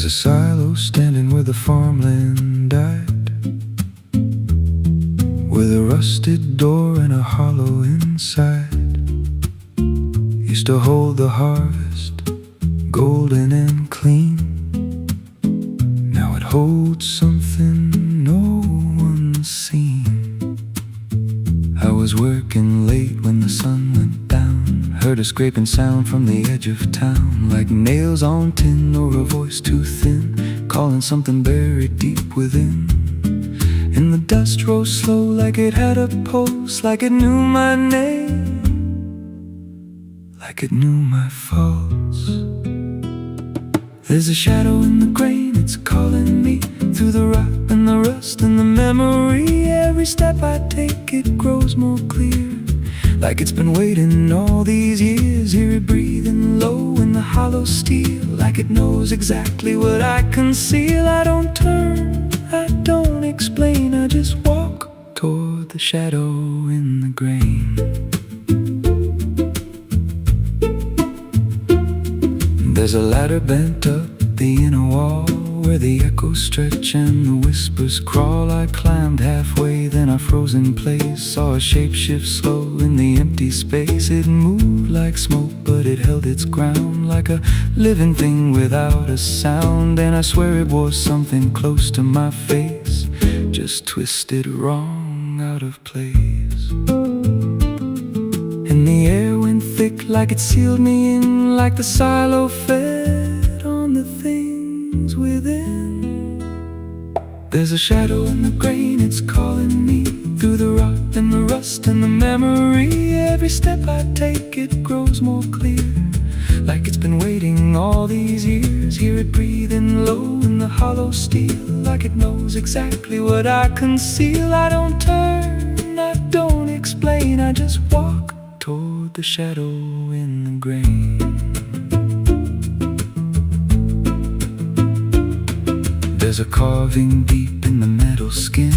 There's a silo standing where the farmland died, with a rusted door and a hollow inside. Used to hold the harvest, golden and clean. Now it holds something no one's seen. I was working late when the sun went down, heard a scraping sound from the edge of town, like nails on tin or a voice too thin, calling something buried deep within. And the dust rose slow like it had a pulse, like it knew my name, like it knew my faults. There's a shadow in the grain, it's calling me through the rot and the rust and the memory. Every step I take, it grows more clear, like it's been waiting all these years. Hear it breathing low in the hollow steel, like it knows exactly what I conceal. I don't turn, I don't explain, I just walk toward the shadow in the grain. There's a ladder bent up the inner wall, where the echoes stretch and the whispers crawl. I climbed halfway, then I froze in place, saw a shape shift slow in the empty space. It moved like smoke, but it held its ground, like a living thing without a sound. And I swear it was something close to my face, just twisted wrong, out of place. And the air went thick, like it sealed me in, like the silo fed on the things within. There's a shadow in the grain, it's calling me through the rot and the rust and the memory. Every step I take, it grows more clear, like it's been waiting all these years. Hear it breathing low in the hollow steel, like it knows exactly what I conceal. I don't turn, I don't explain, I just walk toward the shadow in the grain. There's a carving deep in the metal skin,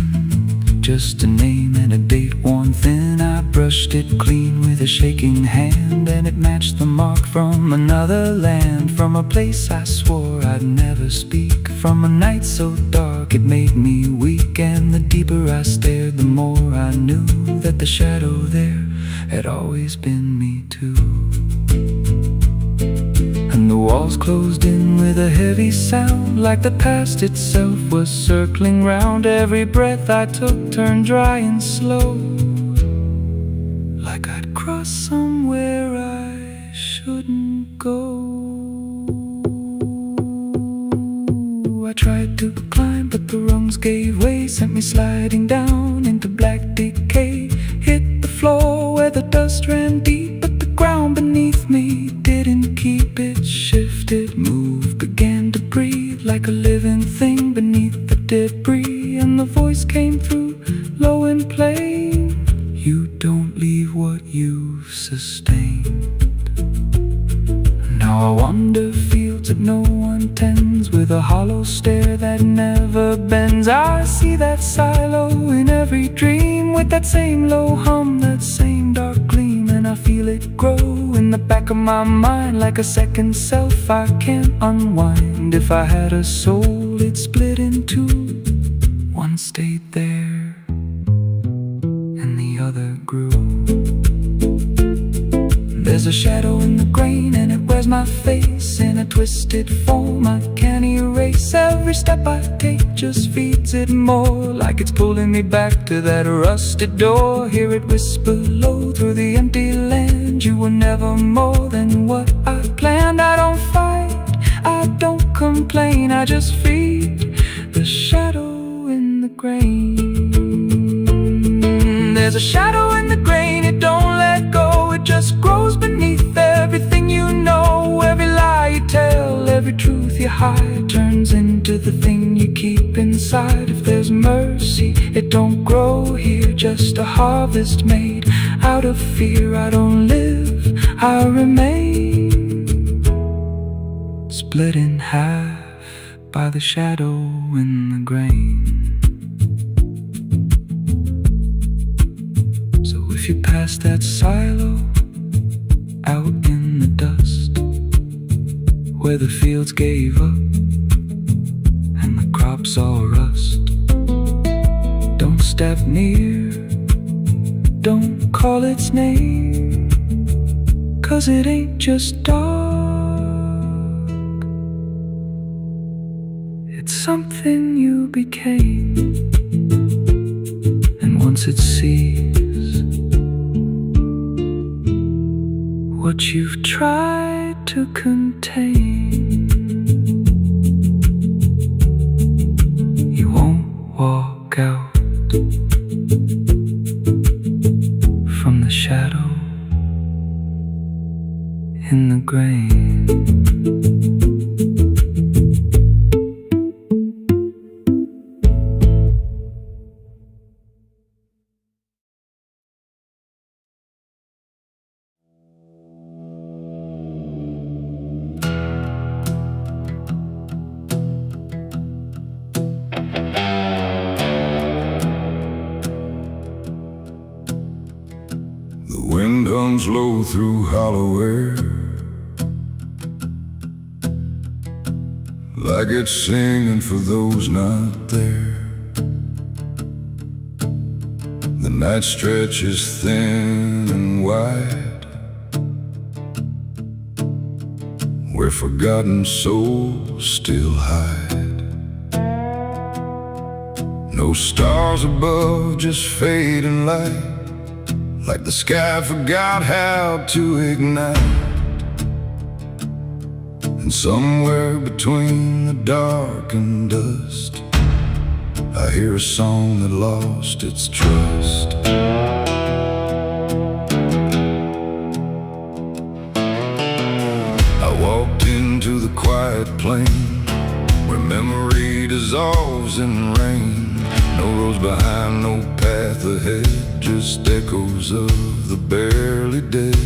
just a name and a date worn thin. I brushed it clean with a shaking hand, and it matched the mark from another land, from a place I swore I'd never speak, from a night so dark it made me weak. And the deeper I stared, the more I knew that the shadow there had always been me too. And the walls closed in with a heavy sound, like the past itself was circling round. Every breath I took turned dry and slow, like I'd crossed somewhere I shouldn't go. I tried to climb, but the rungs gave way, sent me sliding down into black decay. Hit the floor where the dust ran deep, but the ground beneath me didn't keep. It shifted, moved, began to breathe, like a living thing beneath the debris. And the voice came through, low and plain: you don't leave what you've sustained. Now I wander fields that no one tends, with a hollow stare that never bends. I see that silo in every dream, with that same low hum, that same dark gleam. And I feel it grow in the back of my mind, like a second self I can't unwind. If I had a soul, it'd split in two. One stayed there, and the other grew. There's a shadow in the grain, and it wears my face in a twisted form I can't erase. Every step I take just feeds it more, like it's pulling me back to that rusted door. Hear it whisper low through the empty land: you were never more than what I planned. I don't fight, I don't complain, I just feed the shadow in the grain. There's a shadow in the grain, it don't let go, it just grows beneath everything you know. Every lie you tell, every truth you hide, turns into the thing you keep inside. If there's mercy, it don't grow here, just a harvest made out of fear. I don't live, I remain, split in half by the shadow in the grain. If you pass that silo out in the dust, where the fields gave up lips all rust. Don't step near, don't call its name, 'cause it ain't just dark, it's something you became. And once it sees what you've tried to contain, you won't walk out from the shadow in the grain. The wind hums low through hollow air, like it's singing for those not there. The night stretches thin and wide, where forgotten souls still hide. No stars above, just fading light, like the sky forgot how to ignite. And somewhere between the dark and dust, I hear a song that lost its trust. I walked into the quiet plain, where memory dissolves in rain. No roads behind, no path ahead, just echoes of the barely dead.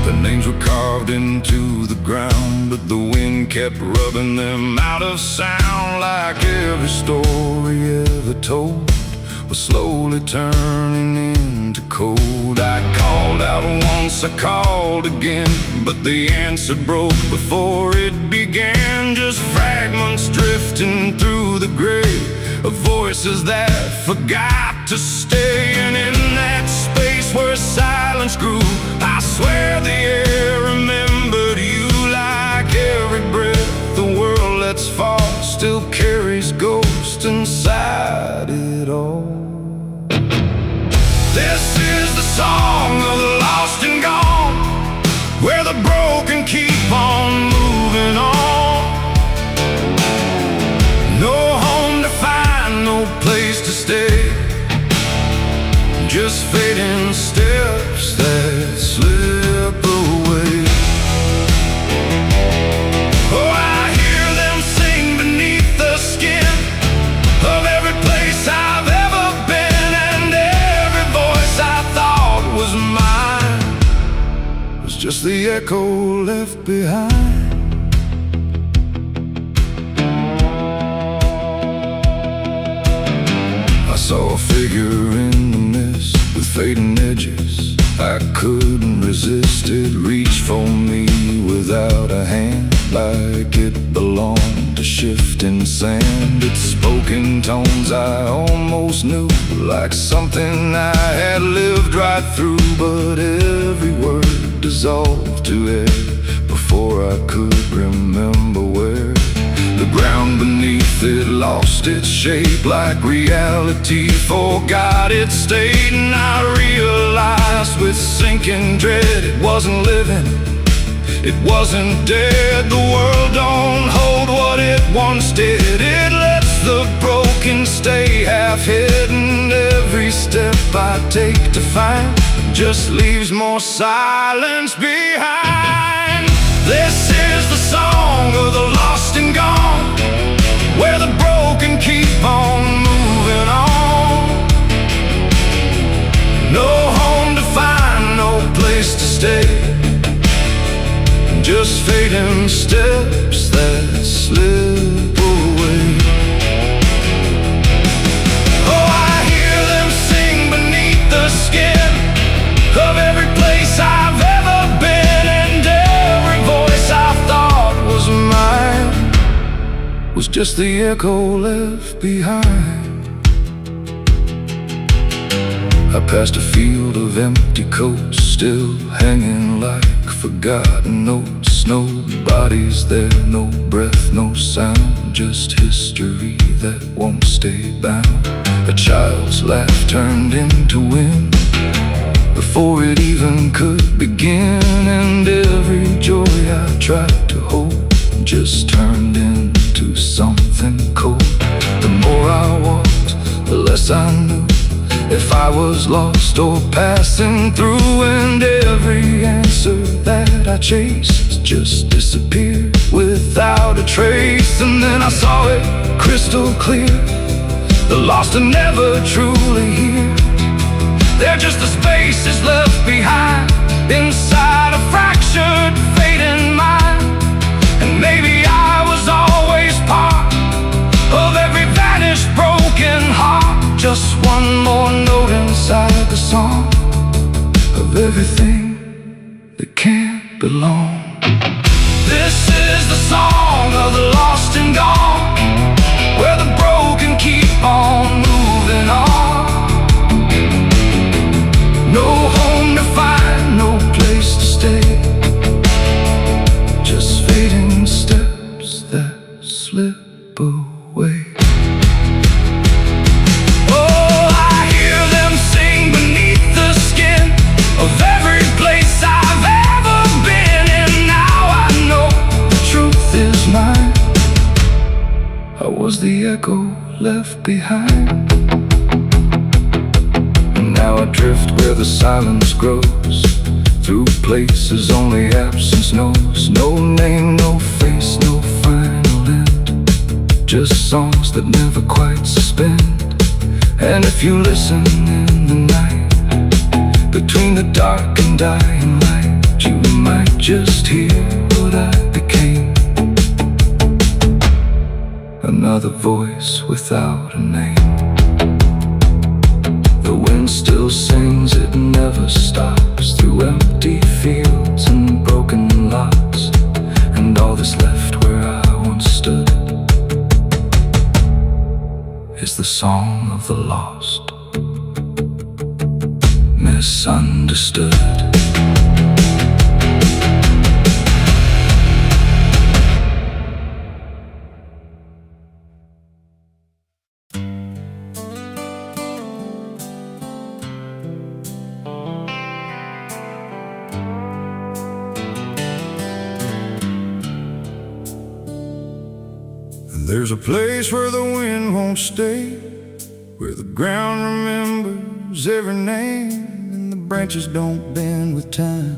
The names were carved into the ground, but the wind kept rubbing them out of sound, like every story ever told was slowly turning into cold. I called out once, I called again, but the answer broke before it began. Just fragments drifting through the gray of voices that forgot to stay. And in that space where silence grew, I swear the air remembered you. Like every breath the world lets fall still carries ghosts inside it all. This is the song of the lost and gone, where the broken keep on moving on. No home to find, no place to stay, just fading steps that slip away. Oh, I hear them sing beneath the skin of every place I've ever been, and every voice I thought was mine was just the echo left behind. I saw a figure in the mist with fading edges. I couldn't resist it, reached for me without a hand, like it belonged to shifting sand. It spoke in tones I almost knew, like something I had lived right through. But every word dissolved to air before I could remember where. The ground beneath it lost its shape, like reality forgot its state. And I realized with sinking dread, it wasn't living, it wasn't dead. The world don't hold what it once did, it lets the broken stay half hidden. Every step I take to find just leaves more silence behind. This is the song of the lost and gone, where the broken keep on moving on. No home to find, no place to stay, just fading steps that slip away. Oh, I hear them sing beneath the skin of every place I've ever been, and every voice I thought was mine was just the echo left behind. I passed a field of empty coats, still hanging like forgotten notes. Nobody's there, no breath, no sound, just history that won't stay bound. A child's laugh turned into wind before it even could begin, and every joy I tried to hold just turned into something cold. The more I walked, the less I knew if I was lost or passing through, and every answer that I chased just disappeared without a trace. And then I saw it crystal clear, the lost are never truly here. They're just the spaces left behind inside a fractured, fading mind. And maybe I was always part of every vanished, broken heart, just one more note inside the song of everything that can't belong. This is the song of the lost and gone, where the broken keep on moving on. No home to find, no place to stay, just fading steps that slip away. Oh, I hear them sing beneath the skin of every place I've ever been, and now I know the truth is mine. I was the echo left behind. Now I drift where the silence grows, through places only absence knows. No name, no face, no final end, just songs that never quite suspend. And if you listen in the night, between the dark and dying light, you might just hear what I became, another voice without a name. The wind still sings, it never stops, through empty fields and broken lots, and all that's left where I once stood is the song of the lost, misunderstood. There's a place where the wind won't stay, where the ground remembers every name, and the branches don't bend with time,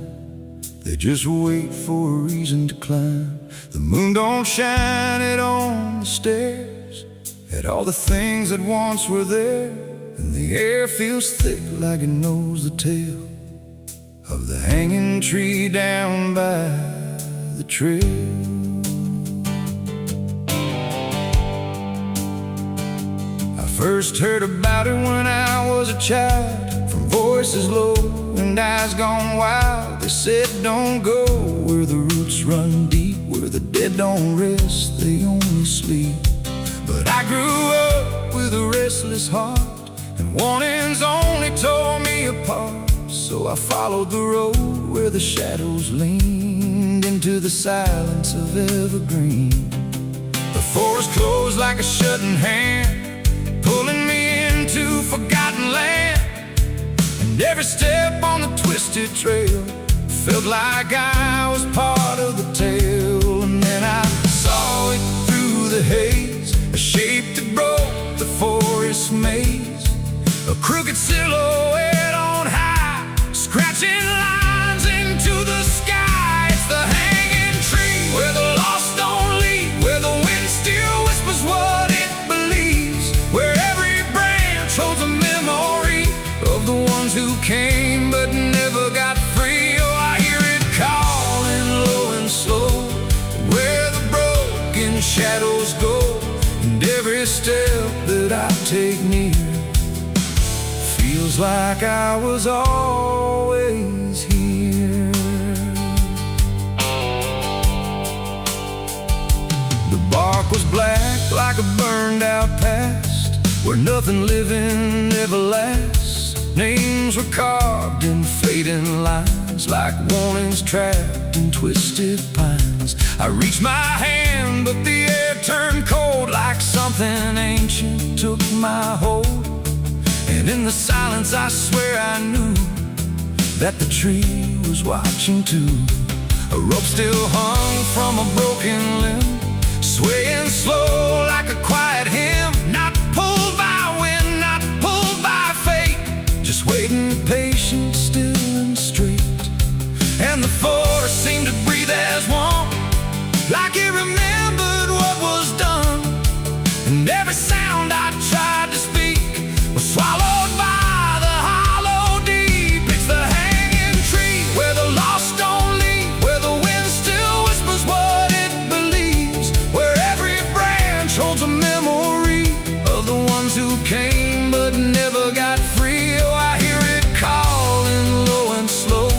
they just wait for a reason to climb. The moon don't shine it on the stairs, at all the things that once were there, and the air feels thick like it knows the tale of the hanging tree down by the trail. First heard about it when I was a child, from voices low and eyes gone wild. They said don't go where the roots run deep, where the dead don't rest, they only sleep. But I grew up with a restless heart, and warnings only tore me apart. So I followed the road where the shadows leaned into the silence of evergreen. The forest closed like a shutting hand, pulling me into forgotten land, and every step on the twisted trail felt like I was part of the tale. And then I saw it through the haze, a shape that broke the forest maze, a crooked silhouette on high, scratching lines into the sky. It's the hanging tree where the lost don't leave, where the wind still whispers what it believes, where every branch holds a memory of the ones who came but never got free. Oh, I hear it calling low and slow, where the broken shadows go, and every step that I take near feels like I was always here. The bark was black like a burned out past, where nothing living ever lasts. Names were carved in fading lines, like warnings trapped in twisted pines. I reached my hand, but the air turned cold, like something ancient took my hold. And in the silence I swear I knew that the tree was watching too. A rope still hung from a broken limb, swaying slow like a quiet hymn. Not pulled by wind, not pulled by fate, just waiting patient, still and straight. And the forest seemed to breathe as one, like it remembered what was done. And every sound I tried to speak was swallowed by the hollow deep. It's the hanging tree where the lost don't leave, where the wind still whispers what it believes, where every branch holds a memory of the ones who came but never got free. Oh, I hear it calling low and slow,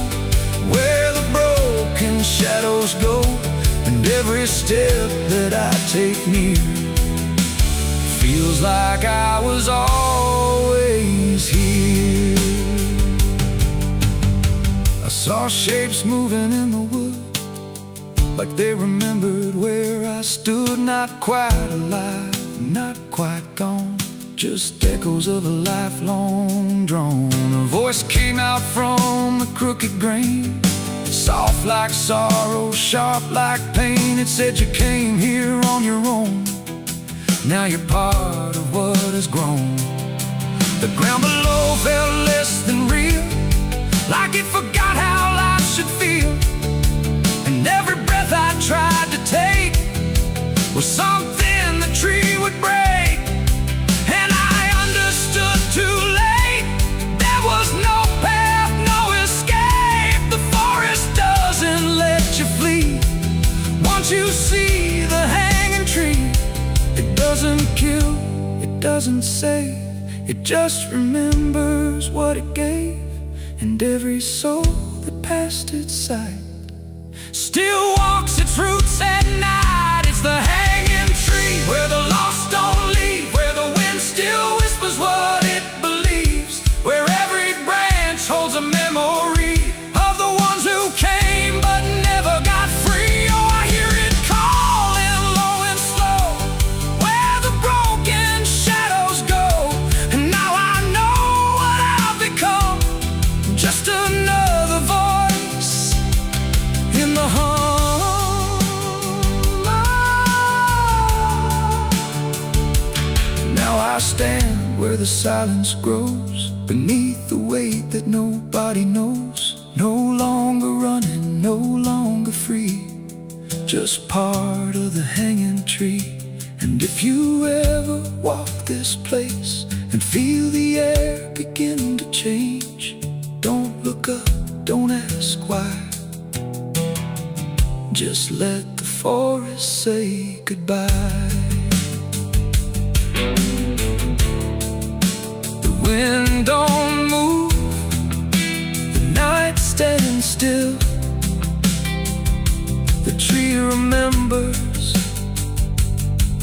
where the broken shadows go, and every step that I take near feels like I was always here. I saw shapes moving in the wood, like they remembered where I stood. Not quite alive, not quite gone, just echoes of a lifelong drone. A voice came out from the crooked grain, soft like sorrow, sharp like pain. It said you came here on your own, now you're part of what has grown. The ground below felt less than real, like it forgot how life should feel. And every breath I tried to take was something the tree would break. And I understood too late, there was no path, no escape. The forest doesn't let you flee. Once you see the hanging tree, it doesn't kill, it doesn't save, it just remembers what it gave. And every soul that passed its sight still walks its roots at night. It's the hanging tree where the lost don't leave, where the wind still whispers what it believes, where every branch holds a memory of the ones who came but never got free. Oh, I hear it calling low and slow, where the broken shadows go. And now I know what I've become, just another voice in the hum. Now I stand where the silence grows, beneath the weight that nobody knows. No longer running, no longer free, just part of the hanging tree. And if you ever walk this place and feel the air begin to change, don't look up, don't ask why, just let the forest say goodbye. The wind don't move, the night stands still, the tree remembers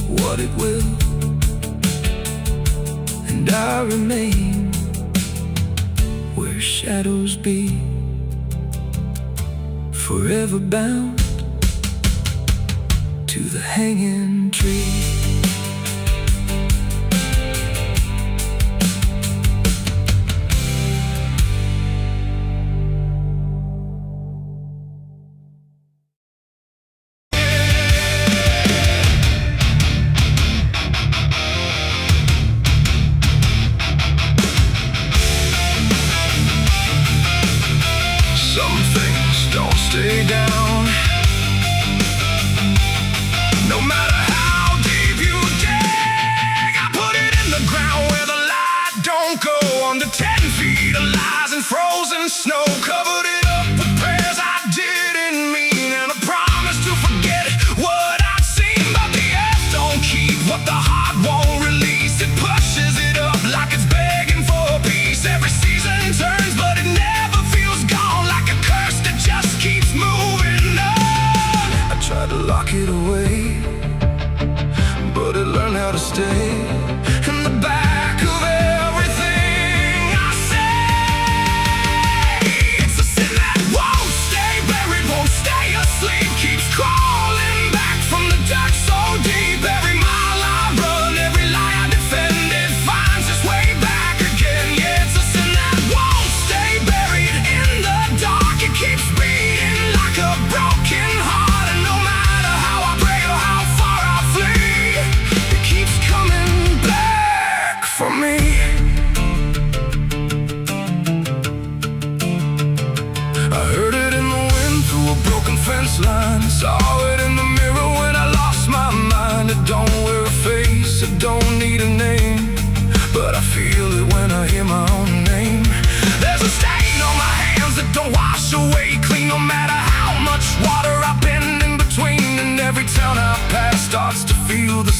what it will, and I remain where shadows be, forever bound to the hanging tree. Some things don't stay down, no matter how deep you dig. I put it in the ground where the light don't go. Under 10 feet of lies and frozen snow, covered it up with prayers I didn't mean, and a promise to forget what I'd seen. But the earth don't keep what the heart won't release. It pushes it up like it's begging for peace. Every season turns, but it never feels gone, like a curse that just keeps moving on. I tried to lock it away, but it learned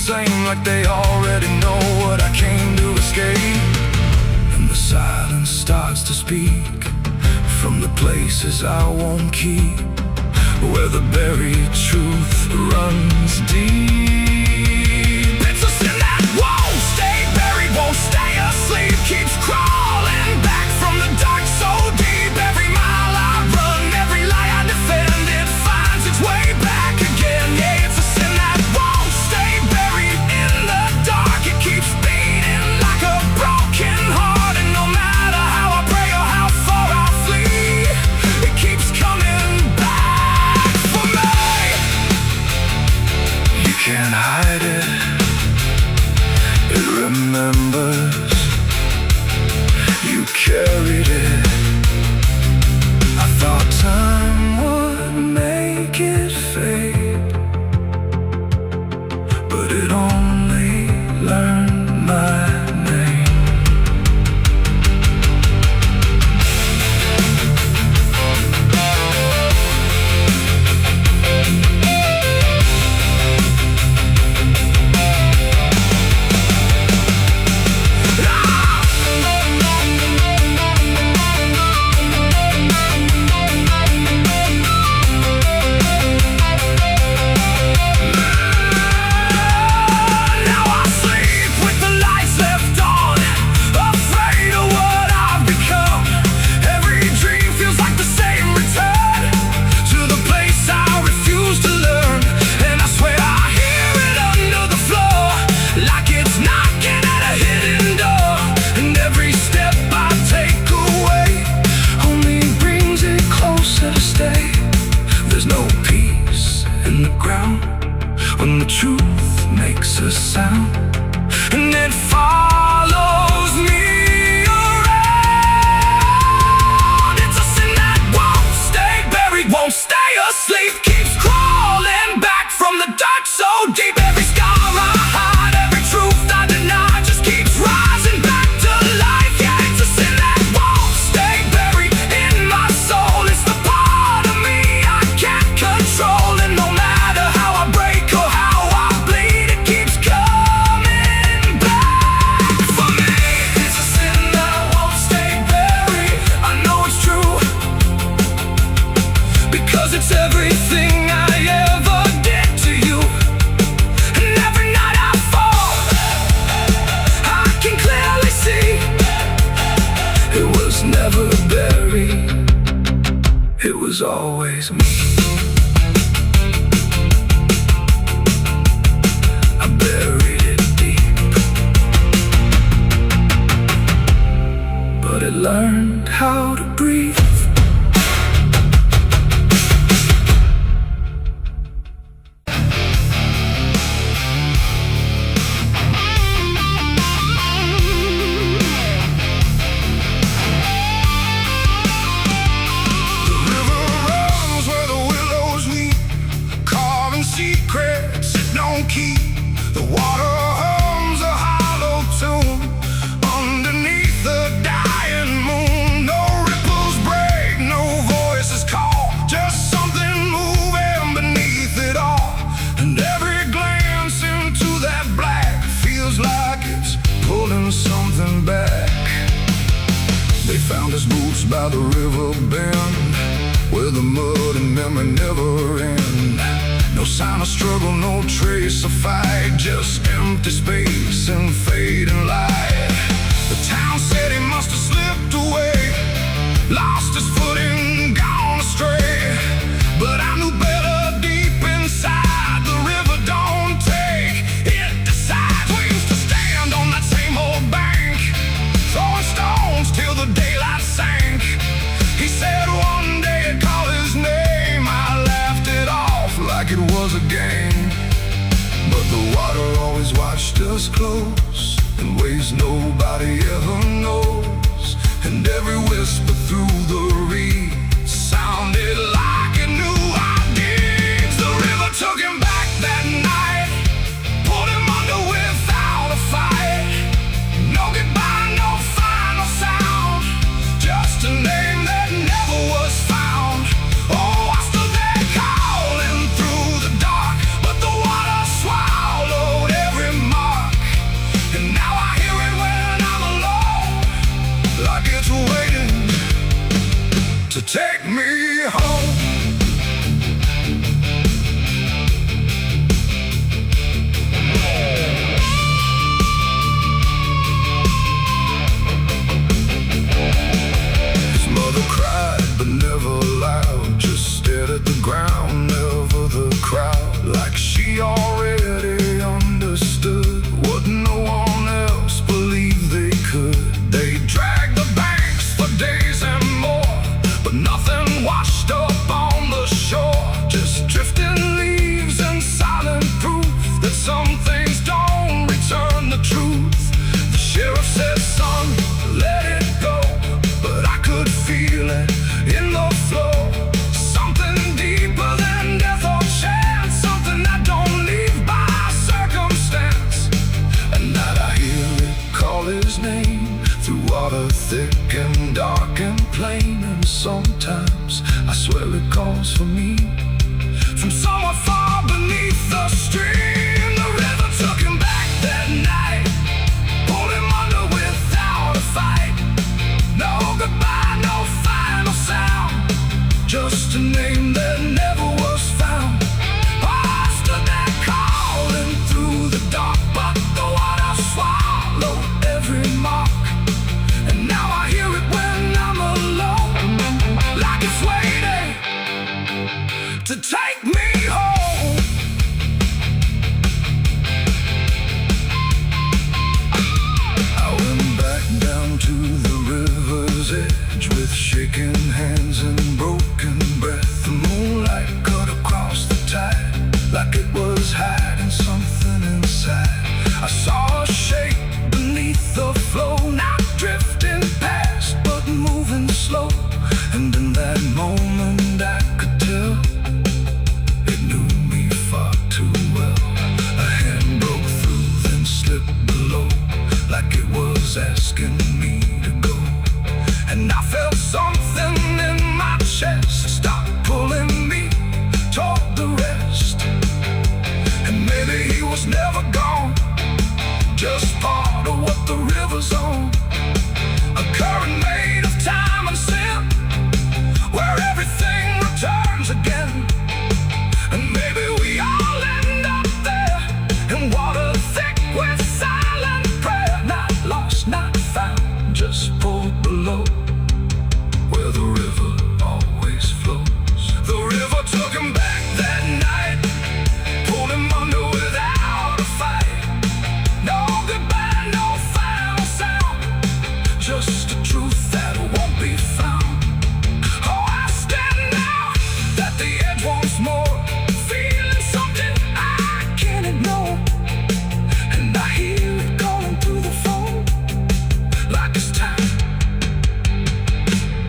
same, like they already know what I came to escape. And the silence starts to speak from the places I won't keep, where the buried truth runs deep. It's a sin that won't stay buried, won't stay asleep, keeps crawling back from the dark so deep. Every mile I run, every lie I defend, it finds its way back again. Yeah, it's a sin that won't stay buried in the dark. It keeps beating like a broken heart, and no matter how I pray or how far I flee, it keeps coming back for me. You can't hide it, it remembers. You carried it. I thought time would make it fade, but it only learned my name. When the truth makes a sound, and it follows me around. It's a sin that won't stay buried, won't stay asleep, keeps crawling back from the dark so deep. Every scar I hide, every truth I deny, just keeps rising back to life. Yeah, it's a sin that won't stay buried in my soul. It's the part of me I can't control, and no matter how I break or how I bleed, it keeps coming back for me. It's a sin that won't stay buried. I know it's true, because it's everything I ever did to you. And every night I fall, I can clearly see it was never buried, it was always me. I buried it deep, but it learned how to breathe. The river runs where the willows meet, carving secrets it don't keep. The water hums a hollow tune underneath the dying moon. No ripples break, no voices call, just something moving beneath it all. And every glance into that black feels like it's pulling something back. They found his boots by the river bend, where the mud and memory never end. No sign of struggle, no trace of fight, just empty space and fading light. The town said he must have slipped away, lost his footing, gone astray. But I knew better deep inside, the river don't take, it decides. We used to stand on that same old bank, throwing stones till the daylight sank. He said one day I'd call his name. I laughed it off like it was a game, but the water always watched us close in ways nobody ever knows. And every whisper through the reeds sounded like it knew our deeds. The river took him back that night, pulled him under without a fight. No goodbye, no final sound, just a name that never was found. Oh, I stood there calling through the dark, but the water swallowed every to take me home. His mother cried but never loud, just stared at the ground, never the crowd, like she already understood what no one else believed they could. They dragged the banks for days and more, but nothing washed up on the shore, just drifting leaves and silent proof that some things don't return the truth. The sheriff said, son, let it go, but I could feel it in the flow, something deeper than death or chance, something that don't leave by circumstance. And that I hear it call his name through water thick and dark and plain. And sometimes I swear it calls for me from somewhere far beneath the stream. The river took him back that night, pulled him under without a fight. No goodbye, no final sound, just a name that never was found. I stood there calling through the dark, but the water swallowed every mark. And now I hear it when I'm alone, like it's waiting to take me home. I went back down to the river's edge with shaking hands and broken breath. The moonlight cut across the tide like it was hiding something inside. I saw a shape beneath the flow, not drifting past but moving slow. And in that moment I could tell it knew me far too well. A hand broke through, then slipped below, like it was asking me to go. And I felt something in my chest stop pulling me toward the rest. And maybe he was never gone, just part of what the river's on. A current made of time and sin, where everything returns again. And maybe we all end up there, in water thick with silent prayer. Not lost, not found, just pulled below, where the river always flows. The river took him back that night, pulled him under without a fight. No goodbye, no final sound, just a truth that won't be found. Oh, I stand now at the edge once more, feeling something I can't ignore. And I hear it calling through the phone, like it's time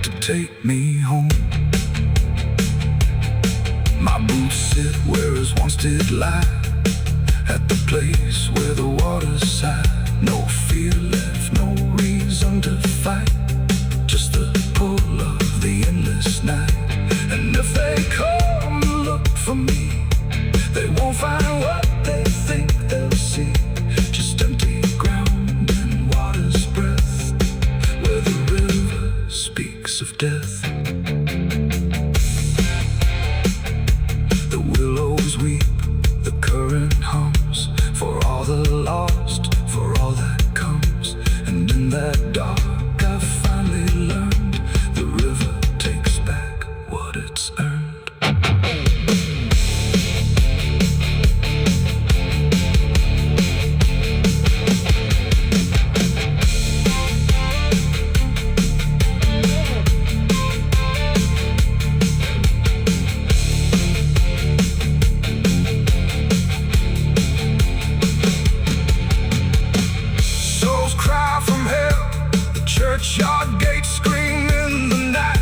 to take me home. My boots sit where his once did lie, at the place where the water sighed. No fear left, no reason to fight, just the pull of the endless night. And if they come to look for me, they won't find what they think they'll see, just empty ground and water's breath, where the river speaks of death. The willows weep, the current hums, for all the lost, for all that comes. And in that dark I finally learned, the river takes back what it's earned. Souls cry from hell, the churchyard gates scream in the night,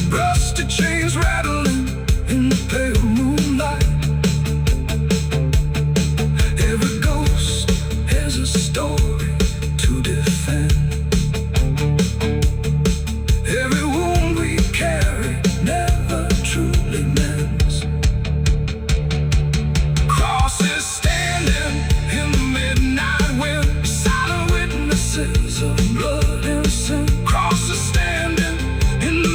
rusted chains rattling in the pale moonlight. Every ghost has a story to defend, every wound we carry never truly mends. Crosses standing in the midnight wind, silent witnesses of blood and sin. Crosses standing in the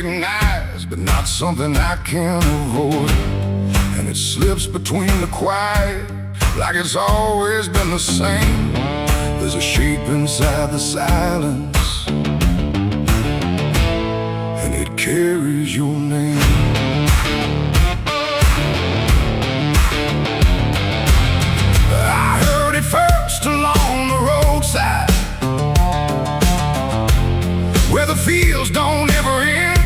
recognize, but not something I can avoid. And it slips between the quiet, like it's always been the same. There's a shape inside the silence, and it carries your name. I heard it first along the roadside, where the fields don't ever end.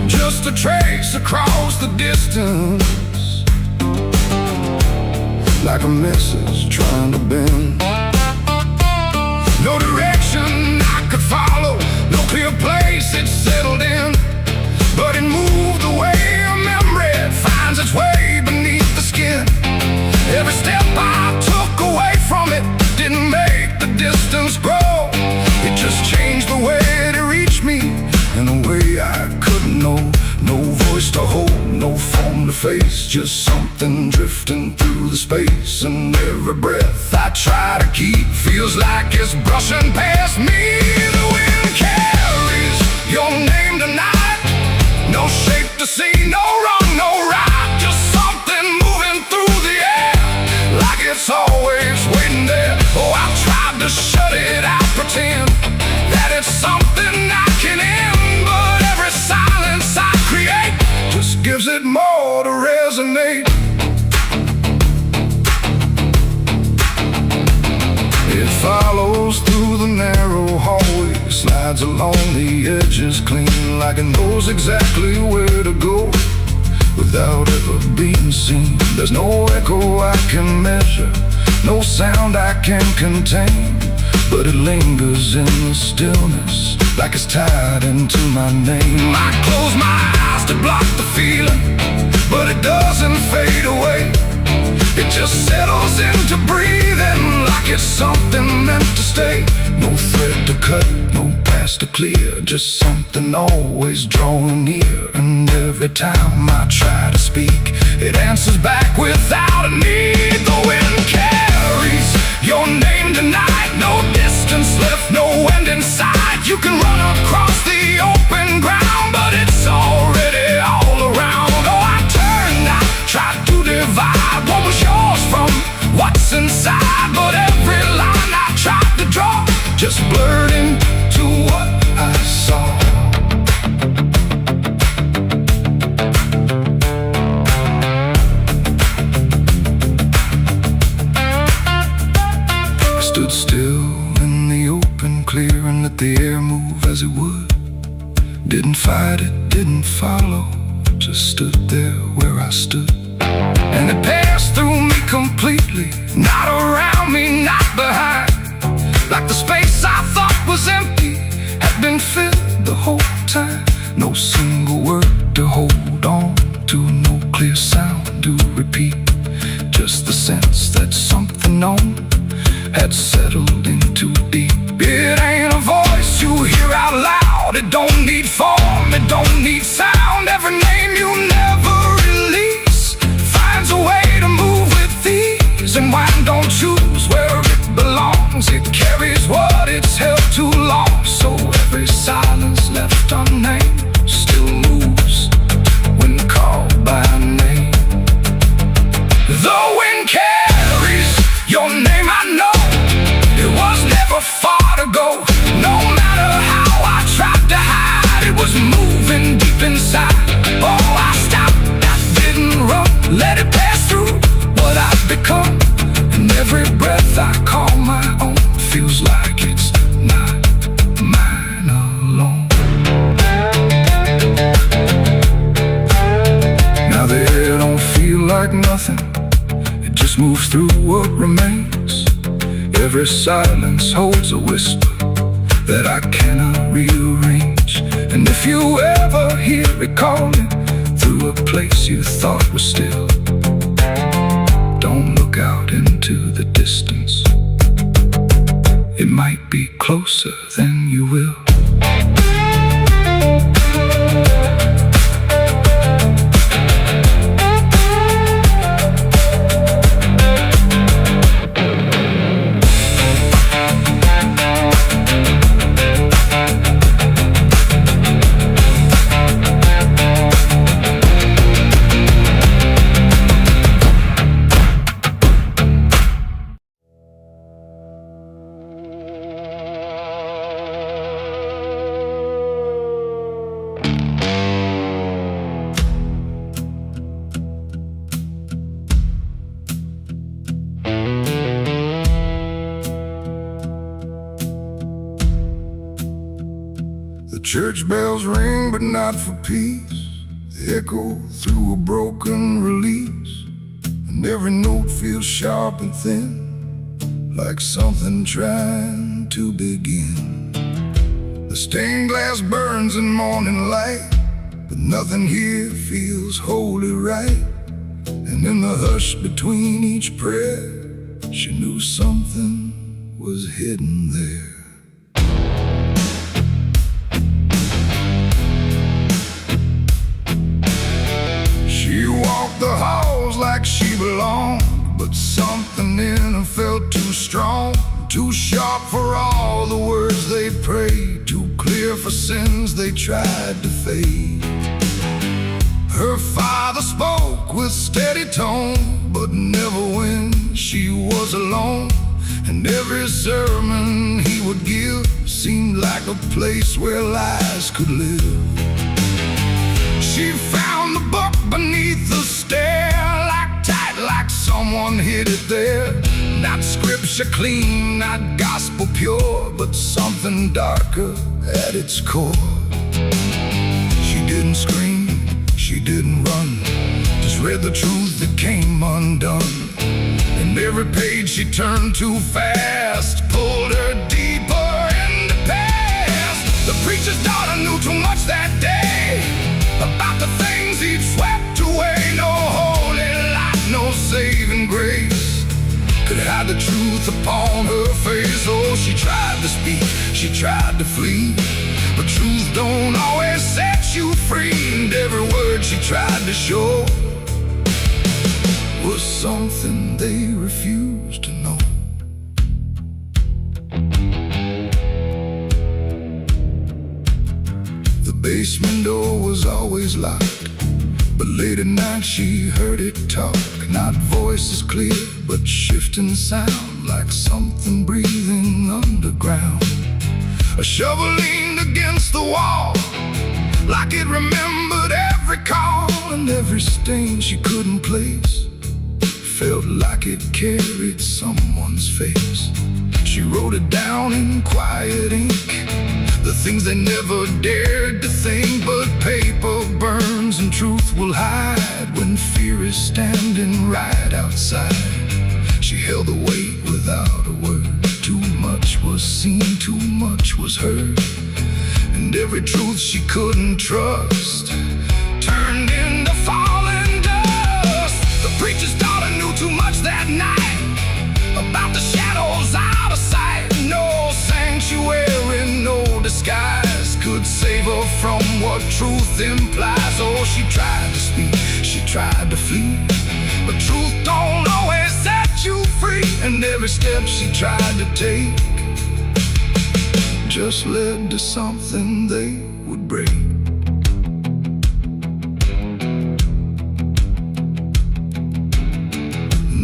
Just a trace across the distance, like a message trying to bend. No direction I could follow, no clear place it settled in, but it moved the way a memory finds its way beneath the skin. Every step I took away from it didn't make the distance grow. It just changed the way it reached me in a way I couldn't know. No voice to hold, no form to face, just something drifting through the space. And every breath I try to keep feels like it's brushing past me. The wind carries your name tonight, no shape to see, no wrong, no right, just something moving through the air, like it's always waiting there. Oh, I've tried to shut it out, pretend that it's something I can end, but every silence I create just gives it more to resonate. It follows through the narrow hallway, slides along the edges clean, like it knows exactly where to go without ever being seen. There's no echo I can measure, no sound I can contain, but it lingers in the stillness, like it's tied into my name. I close my eyes to block the feeling, but it doesn't fade away. It just settles into breathing, like it's something meant to stay. No thread to cut, no path to clear, just something always drawing near. And every time I try to speak, it answers back without a need. The wind carries your name tonight, no distance left, no end in sight. You can run across the open ground, but it's already all around. Oh, I turned, I tried to divide what was yours from what's inside, but every line I tried to draw just blurred into what I saw. I stood still in the open, clear, and let the air move as it would. Didn't fight it, didn't follow, just stood there where I stood. And it passed through me completely, not around me, not behind. Like the space I thought was empty had been filled the whole time. No single word to hold on to, no clear sound to repeat, just the sense that something known had settled in too deep. It ain't a voice you hear out loud, it don't need form, it don't need sound. Every name you never release finds a way to move with ease. And wine don't choose where it belongs, it carries what it's held too long. So every silence left unnamed still moves when called by name. The wind carries your name, I know it was never far to go. No matter how I tried to hide, it was moving deep inside. Oh, I stopped, I didn't run, let it pass through what I've become. And every breath I call my own feels like it's not mine alone. Now the air don't feel like nothing, it just moves through what remains. Every silence holds a whisper that I cannot rearrange. And if you ever hear it calling through a place you thought was still, don't look out into the distance, it might be closer than you will. The church bells ring, but not for peace. They echo through a broken release, and every note feels sharp and thin, like something trying to begin. The stained glass burns in morning light, but nothing here feels wholly right. And in the hush between each prayer, she knew something was hidden there. She walked the halls like she belonged, but something in her felt too strong, too sharp for all the words they prayed, too clear for sins they tried to fade. Her father spoke with steady tone, but never when she was alone. And every sermon he would give seemed like a place where lies could live. She found the book beneath the stair, like tight, like someone hid it there. Not scripture clean, not gospel pure, but something darker at its core. She didn't scream, she didn't run, just read the truth that came undone. And every page she turned too fast pulled her deeper in the past. The preacher's daughter knew too much that day about the things he'd swept away. No holy light, no saving grace could hide the truth upon her face. Oh, she tried to speak, she tried to flee, but truth don't always set you free. And every word she tried to show was something they refused to know. The basement door was always locked, but late at night she heard it talk. Not voices clear, but shifting sound, like something breathing underground. A shovel leaned against the wall, like it remembered every call. And every stain she couldn't place felt like it carried someone's face. She wrote it down in quiet ink, the things they never dared to think. But paper burns and truth will hide when fear is standing right outside. She held the weight without a word. Too much was seen, too much was heard, and every truth she couldn't trust turned into falling dust. The preacher's daughter knew too much that night about the shadows out of sight. No sanctuary, no disguise could save her from what truth implies. Oh, she tried to speak, she tried to flee, but truth don't always set you free. And every step she tried to take just led to something they would break.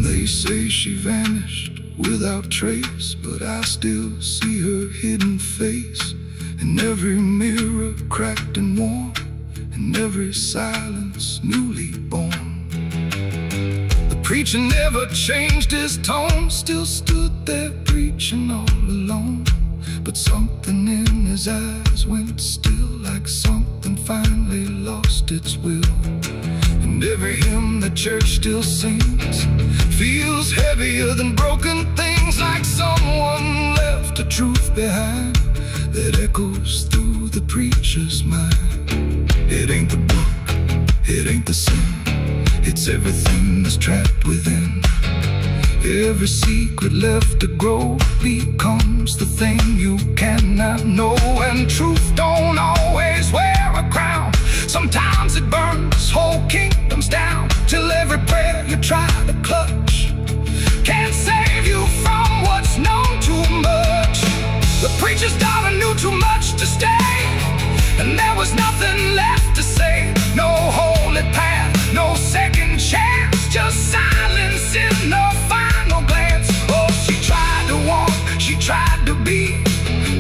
They say she vanished without trace, but I still see her hidden face in every mirror cracked and worn, in every silence newly born. The preacher never changed his tone, still stood there preaching all alone. But something in his eyes went still, like something finally lost its will. And every hymn the church still sings feels heavier than broken things, like someone left a truth behind that echoes through the preacher's mind. It ain't the book, it ain't the sin, it's everything that's trapped within. Every secret left to grow becomes the thing you cannot know. And truth don't always wear a crown, sometimes it burns whole kingdoms down, till every prayer you try to clutch can't save you from what's known too much. The preacher's daughter knew too much to stay, and there was nothing left to say. No holy path, no second chance, just silence in the final glance. Oh, she tried to walk, she tried to be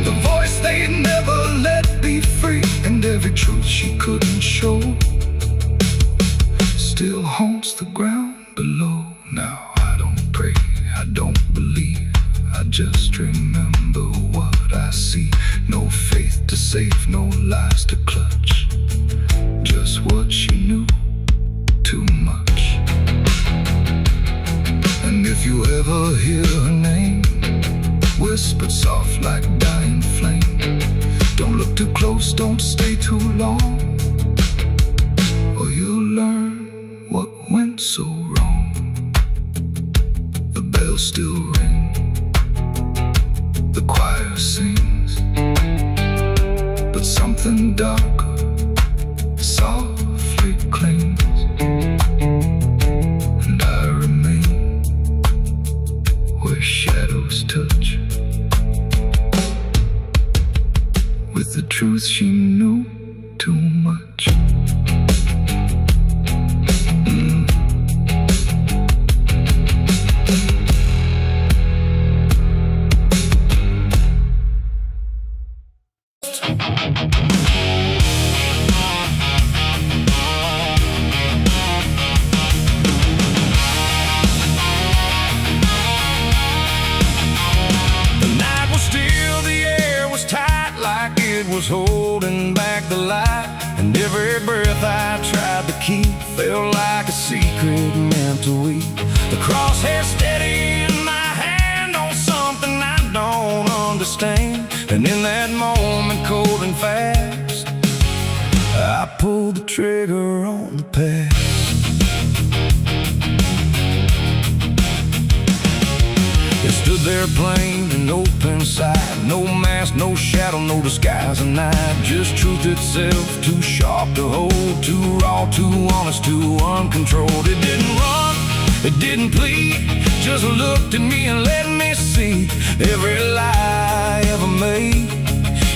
the voice they'd never let be free. And every truth she couldn't show still haunts the ground below. Now I don't pray, I don't believe, I just remember what I see. No faith to safe, no lies to clutch. Just what she knew, too much. And if you ever hear her name, whispered soft like dying flame, don't look too close, don't stay too long, or you'll learn what went so wrong. The bells still ring, the choir sings, but something darker softly clings, and I remain where shadows touch, with the truth she knew too much. Was holding back the light, and every breath I tried to keep felt like a secret meant to weep. The crosshair steady in my hand on something I don't understand, and in that moment, cold and fast, I pulled the trigger on the past. It stood there plain and open sight, no mask, no shadow, no disguise at night. Just truth itself, too sharp to hold, too raw, too honest, too uncontrolled. It didn't run, it didn't plead, just looked at me and let me see every lie I ever made,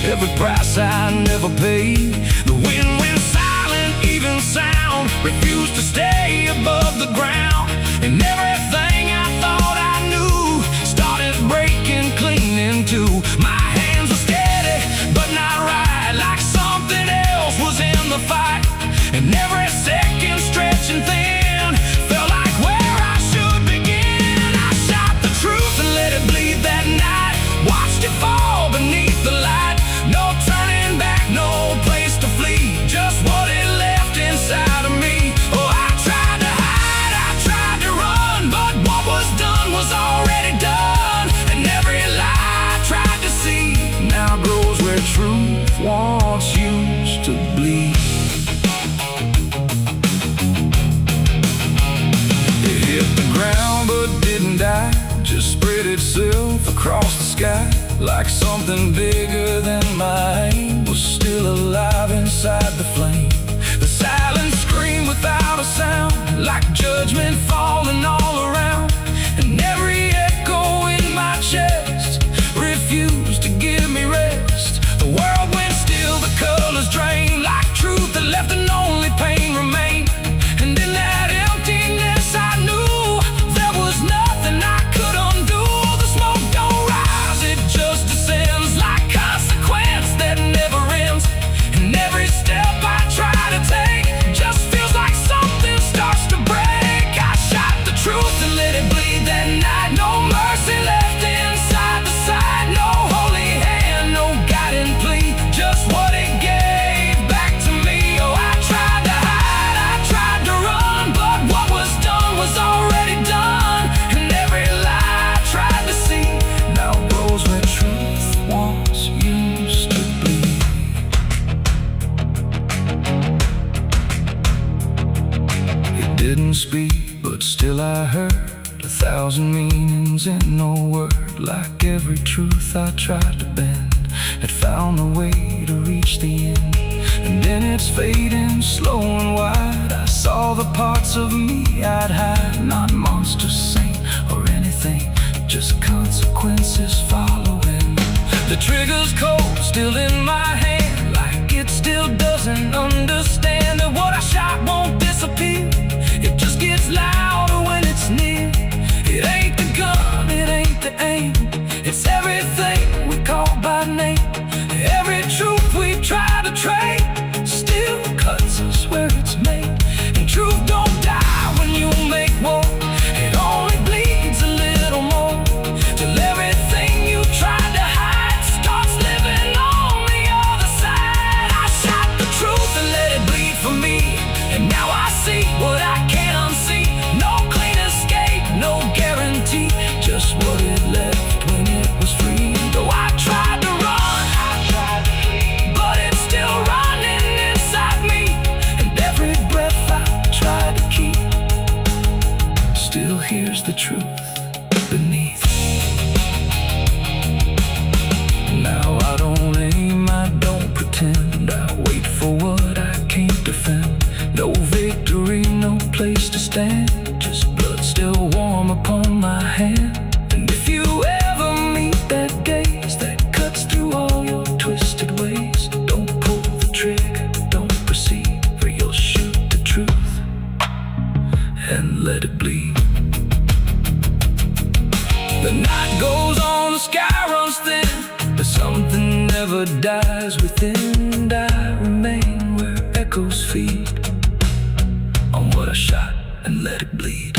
every price I never paid. The wind went silent, even sound refused to stay above the ground, and everything I thought I knew started breaking clean in two. My hands were steady, but not right, like something else was in the fight, and every second stretching thin felt like where I should begin. I shot the truth and let it bleed that night, watched it fall beneath the light. No turning back, no place to flee, just what it left inside of me. Oh, I tried to hide, I tried to run, but what was done was already done, and every lie I tried to see now grows where truth once used to bleed. It hit the ground but didn't die, just spread itself across the sky, like something bigger than my aim was still alive inside the flame. The silent scream without a sound, like judgment falling all around, and every echo in my chest refused to give me rest. The world went still, the colors drained, like truth that left and only pain remained. And in that emptiness I knew there was nothing I could undo. The smoke don't rise, it just descends, like consequence that never ends. And every step I try to take just feels like something starts to break. I shot the truth and let it bleed that night, no mercy left inside the side, no holy hand, no guiding plea, just what it gave back to me. Oh, I tried to hide, I tried to run, but what was done was already done, and every lie I tried to see now grows where truth once used to bleed. It didn't speak, but still I heard 1,000 meanings in no word, like every truth I tried to bend had found a way to reach the end. And in its fading, slow and wide, I saw the parts of me I'd hide, not monster, saint, or anything, just consequences following. The trigger's cold, still in my hand, like it still doesn't understand that what I shot won't disappear, it just gets louder when it's near. It ain't the gun, it ain't the aim, it's everything we call by name. Every truth we try to trade still cuts us where it's made. And truth don't die when you make war, it only bleeds a little more, till everything you tried to hide starts living on the other side. never dies within, and I remain where echoes feed on what I shot and let it bleed.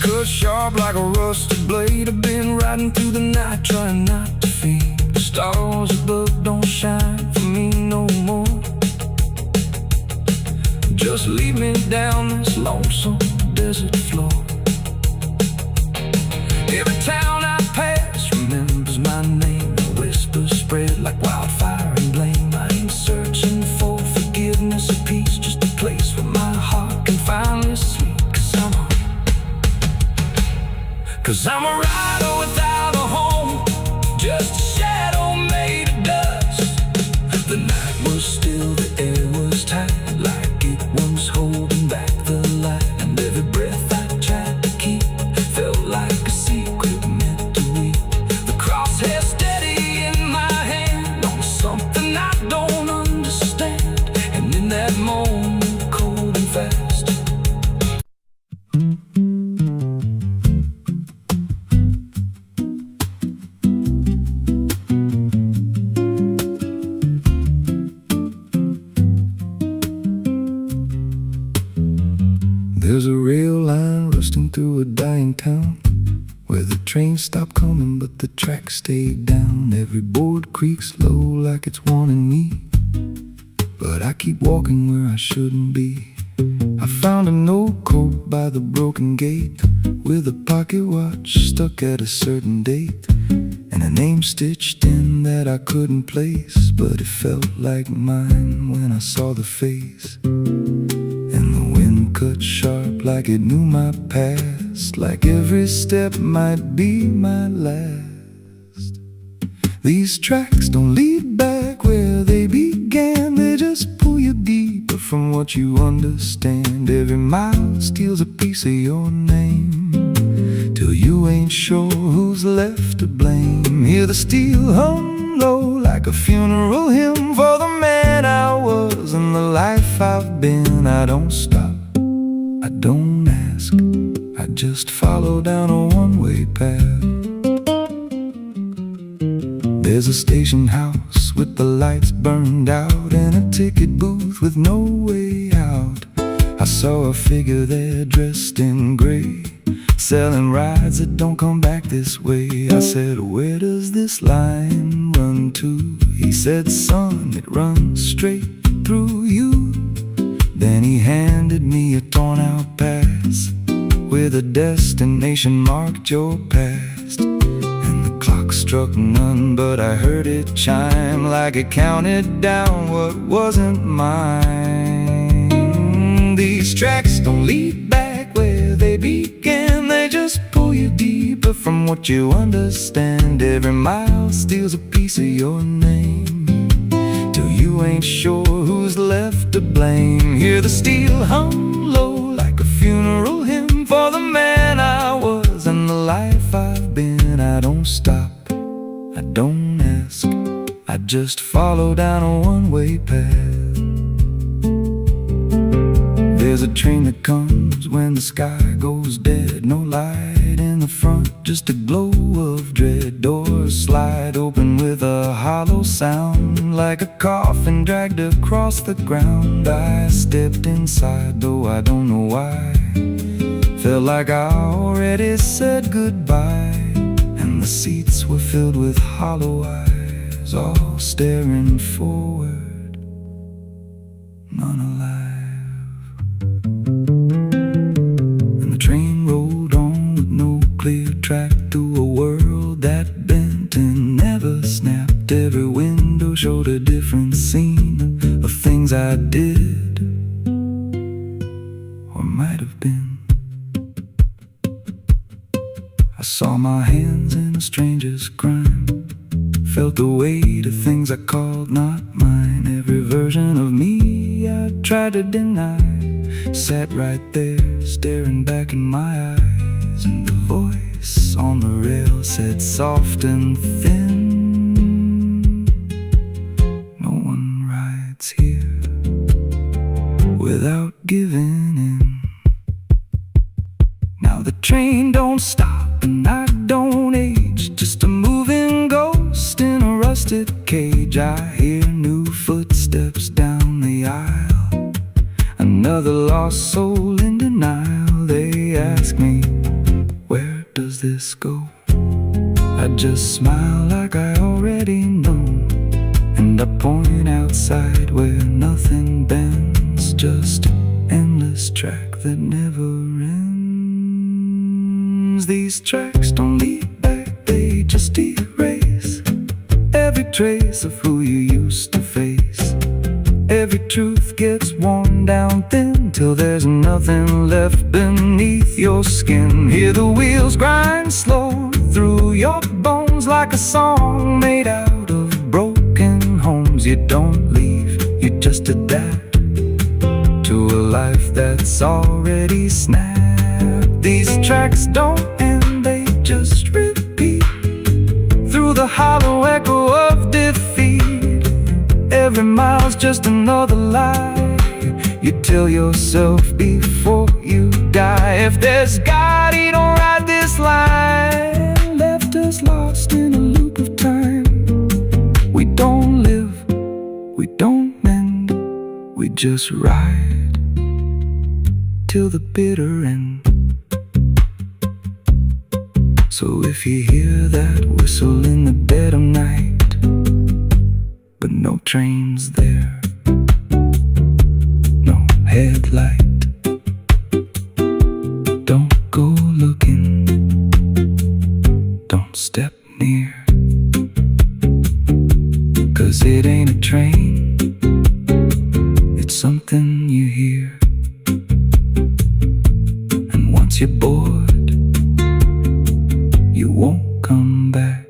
Cut sharp like a rusted blade. I've been riding through the night trying not to fade. The stars above don't shine for me no more. Just lead me down this lonesome desert floor. Every town I pass remembers my name. The whispers spread like wildfire and blame. I ain't searching for forgiveness or peace, just a place where my heart can finally sleep. Cause I'm a rider without a home, just a shadow made of dust. The night was still, the air was tight, like it was holding back the light. And every breath I tried to keep felt like a secret meant to weep. The crosshair steady in my hand on something I don't understand. And in that moment, cold and fast, there's a rail line rusting through a dying town, where the trains stop coming but the tracks stay down. Every board creaks low like it's warning me, but I keep walking where I shouldn't be. I found an old coat by the broken gate, with a pocket watch stuck at a certain date, and a name stitched in that I couldn't place, but it felt like mine when I saw the face. And the wind cut sharp like it knew my past, like every step might be my last. These tracks don't lead back where they began, they just pull you deeper from what you understand. Every mile steals a piece of your name, till you ain't sure who's left to blame. Hear the steel hum low like a funeral hymn for the man I was and the life I've been. I don't stop, I don't ask, I just follow down a one-way path. There's a station house with the lights burned out, and a ticket booth with no way out. I saw a figure there dressed in gray, selling rides that don't come back this way. I said, where does this line run to? He said, son, it runs straight through you. Then he handed me a torn out pass, with a destination marked your past. And the clock struck none, but I heard it chime like it counted down what wasn't mine. These tracks don't lead back where they began, they just pull you deeper from what you understand. Every mile steals a piece of your name, till you ain't sure who's left to blame. Hear the steel hum low like a funeral hymn for the man I was and the life I've been. I don't stop, I don't ask, I just follow down a one-way path. There's a train that comes when the sky goes dead, no light in the front, just a glow of dread. Doors slide open with a hollow sound, like a coffin dragged across the ground. I stepped inside, though I don't know why. Felt like I already said goodbye, and the seats were filled with hollow eyes, all staring forward, none alive. And the train rolled on with no clear track through a world that bent and never snapped. Every window showed a different scene, things I did or might have been. I saw my hands in a stranger's crime, felt the weight of things I called not mine. Every version of me I tried to deny sat right there, staring back in my eyes. And the voice on the rail said soft and thin, no one rides here without giving in. Now the train don't stop and I don't age, just a moving ghost in a rusted cage. I hear new footsteps down the aisle, another lost soul in denial. They ask me, where does this go? I just smile like I already know, and I point outside where nothing bends, just an endless track that never ends. These tracks don't lead back, they just erase every trace of who you used to face. Every truth gets worn down thin till there's nothing left beneath your skin. Hear the wheels grind slow through your bones like a song made out of broken homes. You don't leave, you just adapt to a life that's already snapped. These tracks don't end, they just repeat through the hollow echo of defeat. Every mile's just another lie you tell yourself before you die. If there's God, he don't ride this line, left us lost in a loop of time. We don't live, we don't mend, we just ride till the bitter end. So if you hear that whistle in the dead of night, but no train's there, no headlight, don't go looking, don't step near, 'cause it ain't a train, it's something you hear. And once you're bored, you won't come back,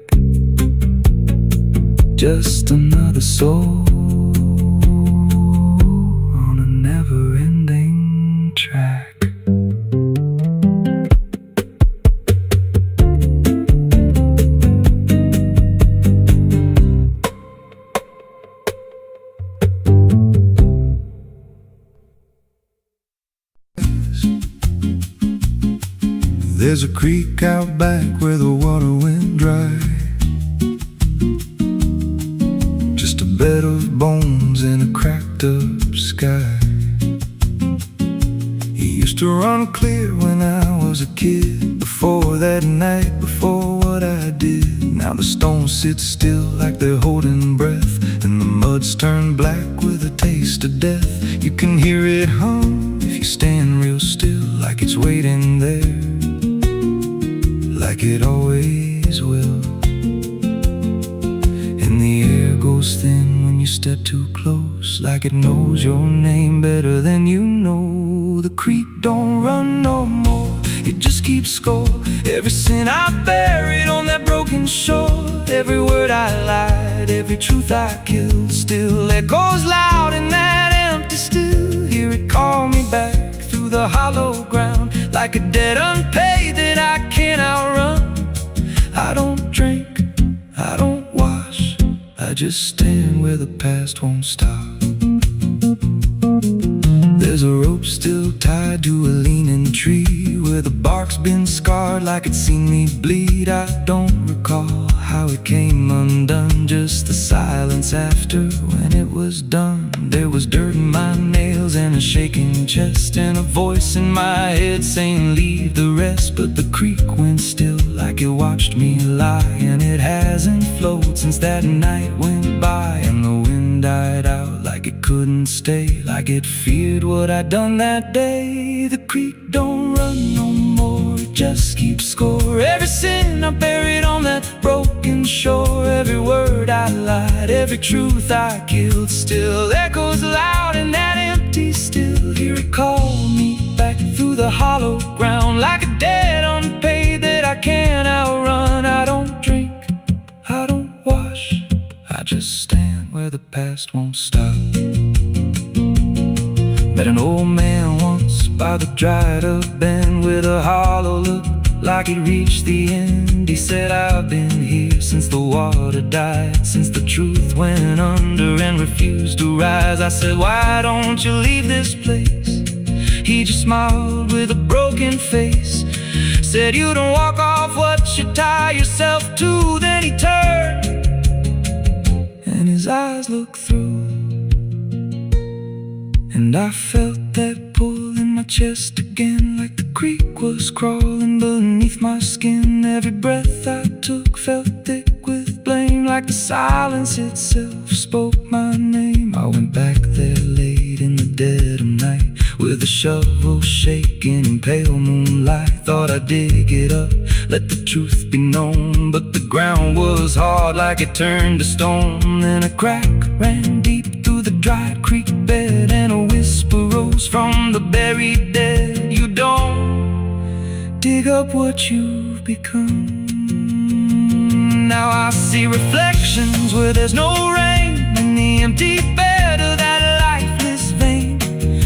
just another soul on a never-ending track. There's a creek out back where the water went dry, just a bed of bones in a cracked up sky. He used to run clear when I was a kid, before that night, before what I did. Now the stones sit still like they're holding breath, and the mud's turned black with a taste of death. You can hear it hum if you stand real still, like it's waiting there, like it always will. And the air goes thin when you step too close, like it knows your name better than you know. The creek don't run no more, it just keeps score. Every sin I buried on that broken shore, every word I lied, every truth I killed, still echoes loud in that empty still. Hear it call me back through the hollow ground, like a debt unpaid that I can't outrun. I don't drink, I don't wash, I just stand where the past won't stop. There's a rope still tied to a leaning tree, where the bark's been scarred like it's seen me bleed. I don't recall how it came undone, just the silence after when it was done. There was dirt in my nails and a shaking chest, and a voice in my head saying leave the rest. But the creek went still like it watched me lie, and it hasn't flowed since that night went by. And the wind died out like it couldn't stay, like it feared what I'd done that day. The creek don't run no more, it just keeps score. Every sin I buried on that broken shore, every word I lied, every truth I killed, still echoes was loud and that empty still. He recalled me back through the hollow ground, like a debt unpaid that I can't outrun. I don't drink, I don't wash, I just stand where the past won't stop. Met an old man once by the dried up bend with a hollow look, like he'd reached the end. He said, I've been here since the water died, since the truth went under and refused to rise. I said, why don't you leave this place? He just smiled with a broken face, said, you don't walk off what you tie yourself to. Then he turned and his eyes looked through, and I felt that pull in my chest again, like the creek was crawling beneath my skin. Every breath I took felt thick with blame, like the silence itself spoke my name. I went back there late in the dead of night, with a shovel shaking in pale moonlight. Thought I'd dig it up, let the truth be known, but the ground was hard like it turned to stone. Then a crack ran deep through the dried creek bed, and a whisper rose from the buried dead. You don't dig up what you've become. Now I see reflections where there's no rain, in the empty bed of that lifeless vein.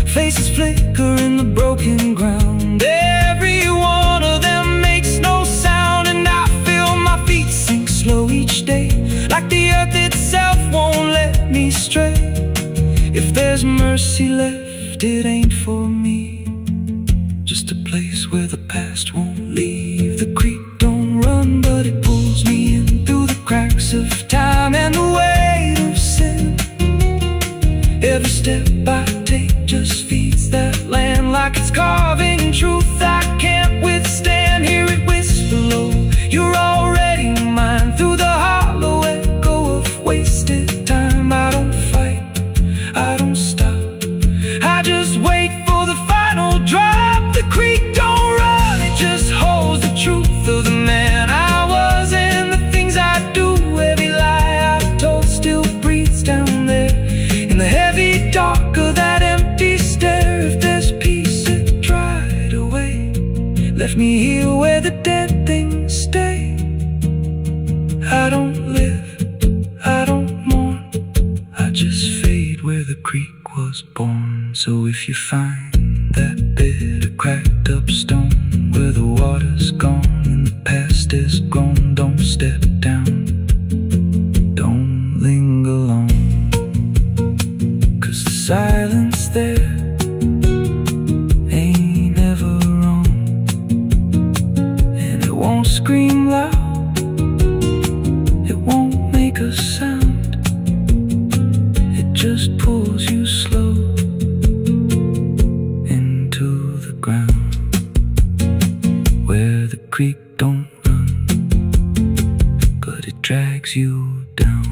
Faces flicker in the broken ground, every one of them makes no sound. And I feel my feet sink slow each day, like the earth itself won't let me stray. If there's mercy left, it ain't for me, just a place where the past won't leave. The creek don't run, but it pulls me in through the cracks of time and the weight of sin. Every step I take just feeds that land, like it's carving truth I can't withstand. Hear it whisper low, you're already mine, through the hollow echo of wasted time. I don't fight, I don't stop, I just wait for the final drop. The creek don't run, it just holds the truth of the man I was and the things I do. Every lie I told still breathes down there in the heavy dark of that empty stare. If there's peace, it dried away, left me here where the dead things stay. I don't live, I don't mourn, I just fade where the creek was born. So if you find that bit of cracked up stone where the water's gone and the past is grown, don't step down, don't linger long, 'cause the silence there ain't ever wrong, and it won't scream loud, it won't make a sound, it just pulls you slow into the ground, where the creek don't run, but it drags you down.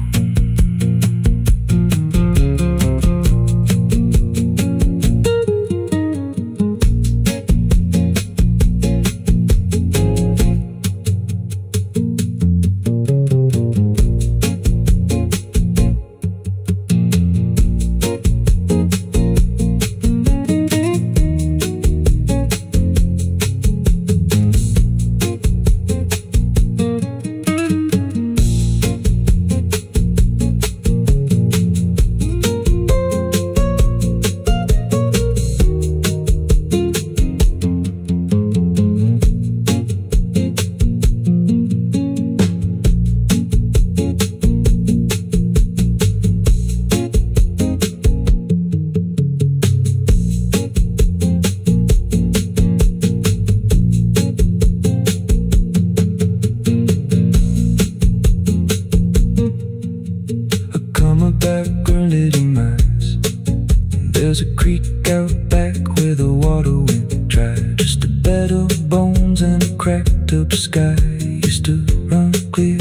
There's a creek out back where the water went dry, just a bed of bones and a cracked up sky. Used to run clear,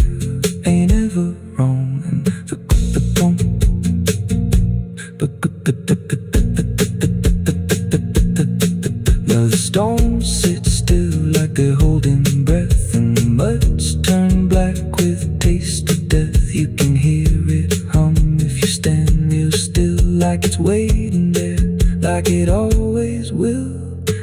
ain't ever wrong. And now the stones sit still like they're holding breath, and the mud's turned black with taste of death. You can hear it hum if you stand real still, like it's waiting there, like it always will.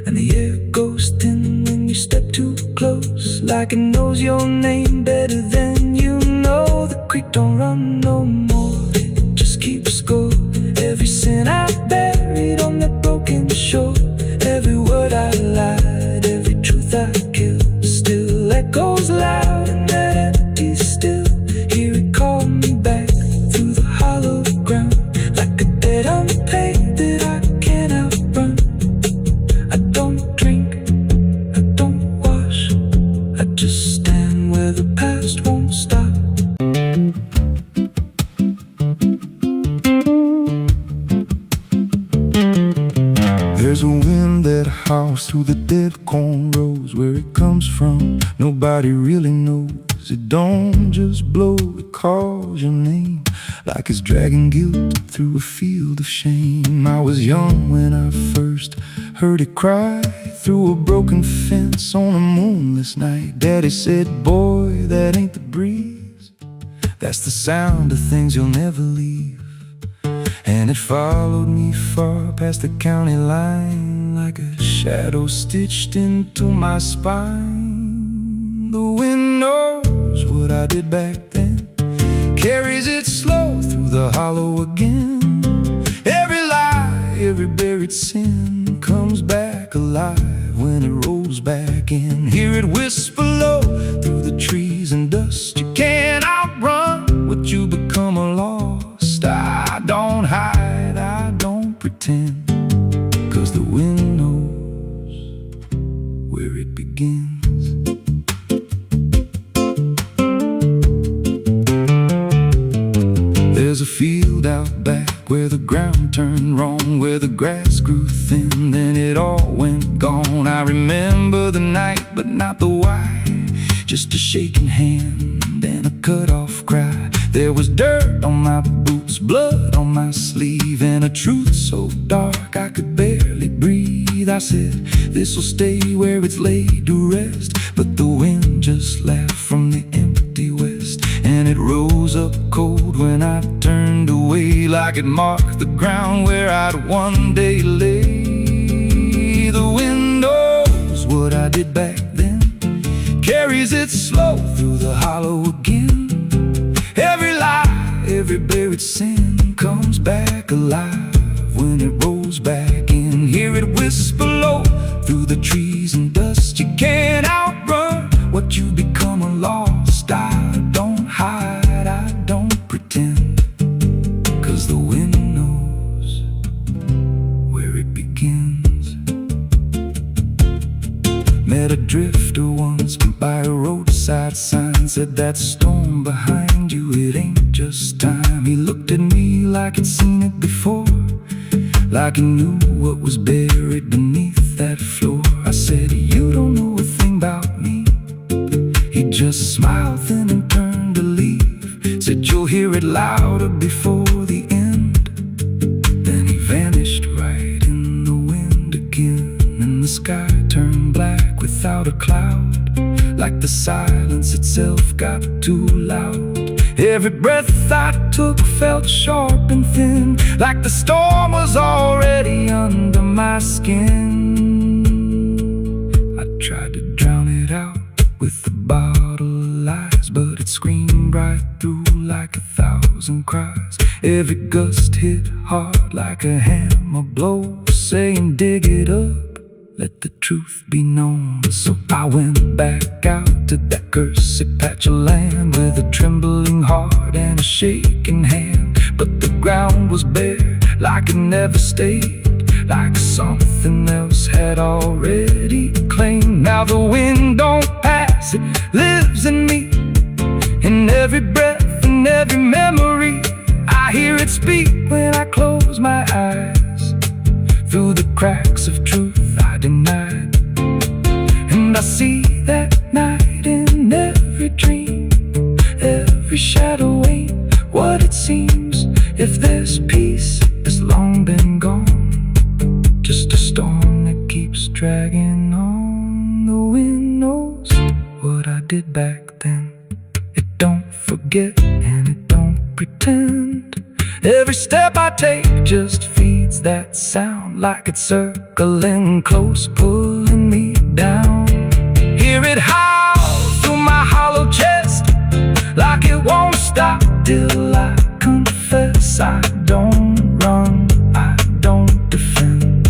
And the air goes thin when you step too close, like it knows your name better than you know. The creek don't run no more, it just keeps score. Every sin I buried on that broken shore, every word I lied, every truth I killed, still echoes loud in that empty still. Hear it call me back through the hollow ground, like a debt unpaid that I can't outrun. I don't drink, I don't wash, I just stand where the past won't stop. There's a wind that howls through the dead corn rows. Where it comes from, nobody really knows. It don't just blow, it calls your name, like it's dragging guilt through a field of shame. I was young when I first heard it cry through a broken fence on a moonless night. Daddy said, boy, that ain't the breeze, that's the sound of things you'll never leave. And it followed me far past the county line, like a shadow stitched into my spine. The wind knows what I did back then, carries it slow through the hollow again. Every lie, every buried sin comes back alive when it rolls back in. Hear it whisper low through the trees and dust. You can't outrun what you become lost. I don't hide, I don't pretend, 'cause the wind knows where it begins. There's a field out back where the ground turned wrong, where the grass grew thin, then it all went gone. I remember the night, but not the why, just a shaking hand and a cut-off cry. There was dirt on my boots, blood on my sleeve, and a truth so dark I could barely breathe. I said, this'll stay where it's laid to rest, but the wind just laughed from the empty west, and it rose up cold when I turned away, like it marked the ground where I'd one day lay. The wind knows what I did back then, carries it slow through the hollow again. Every lie, every buried sin comes back alive when it rolls back in. Hear it whisper low through the trees and dust. You can't outrun what you become lost. I don't hide, I don't pretend, 'cause the wind knows where it begins. Met a drifter once by a roadside sign, said that storm behind you, it ain't just time. He looked at me like he'd seen it before, like he knew what was buried beneath that floor. I said, you don't know a thing about me. He just smiled then and turned to leave, said, you'll hear it louder before the end. Then he vanished right in the wind again, and the sky turned black without a cloud, like the silence itself got too loud. Every breath I took felt sharp and thin, like the storm was already under my skin. I tried to drown it out with a bottle of lies, but it screamed right through like 1,000 cries. Every gust hit hard like a hammer blow, saying dig it up, let the truth be known. So I went back out to that cursed patch of land with a trembling heart and a shaking hand. But the ground was bare, like it never stayed, like something else had already claimed. Now the wind don't pass, it lives in me, in every breath and every memory. I hear it speak when I close my eyes, through the cracks of truth I denied. And I see that night in every dream, every shadow ain't what it seems. If there's peace, it's long been gone, just a storm that keeps dragging on. The wind knows what I did back then. It don't forget and it don't pretend. Every Every step I take just feeds that sound, like it's circling close, pulling me down. Hear it howl through my hollow chest, like it won't stop till I confess. I don't run, I don't defend,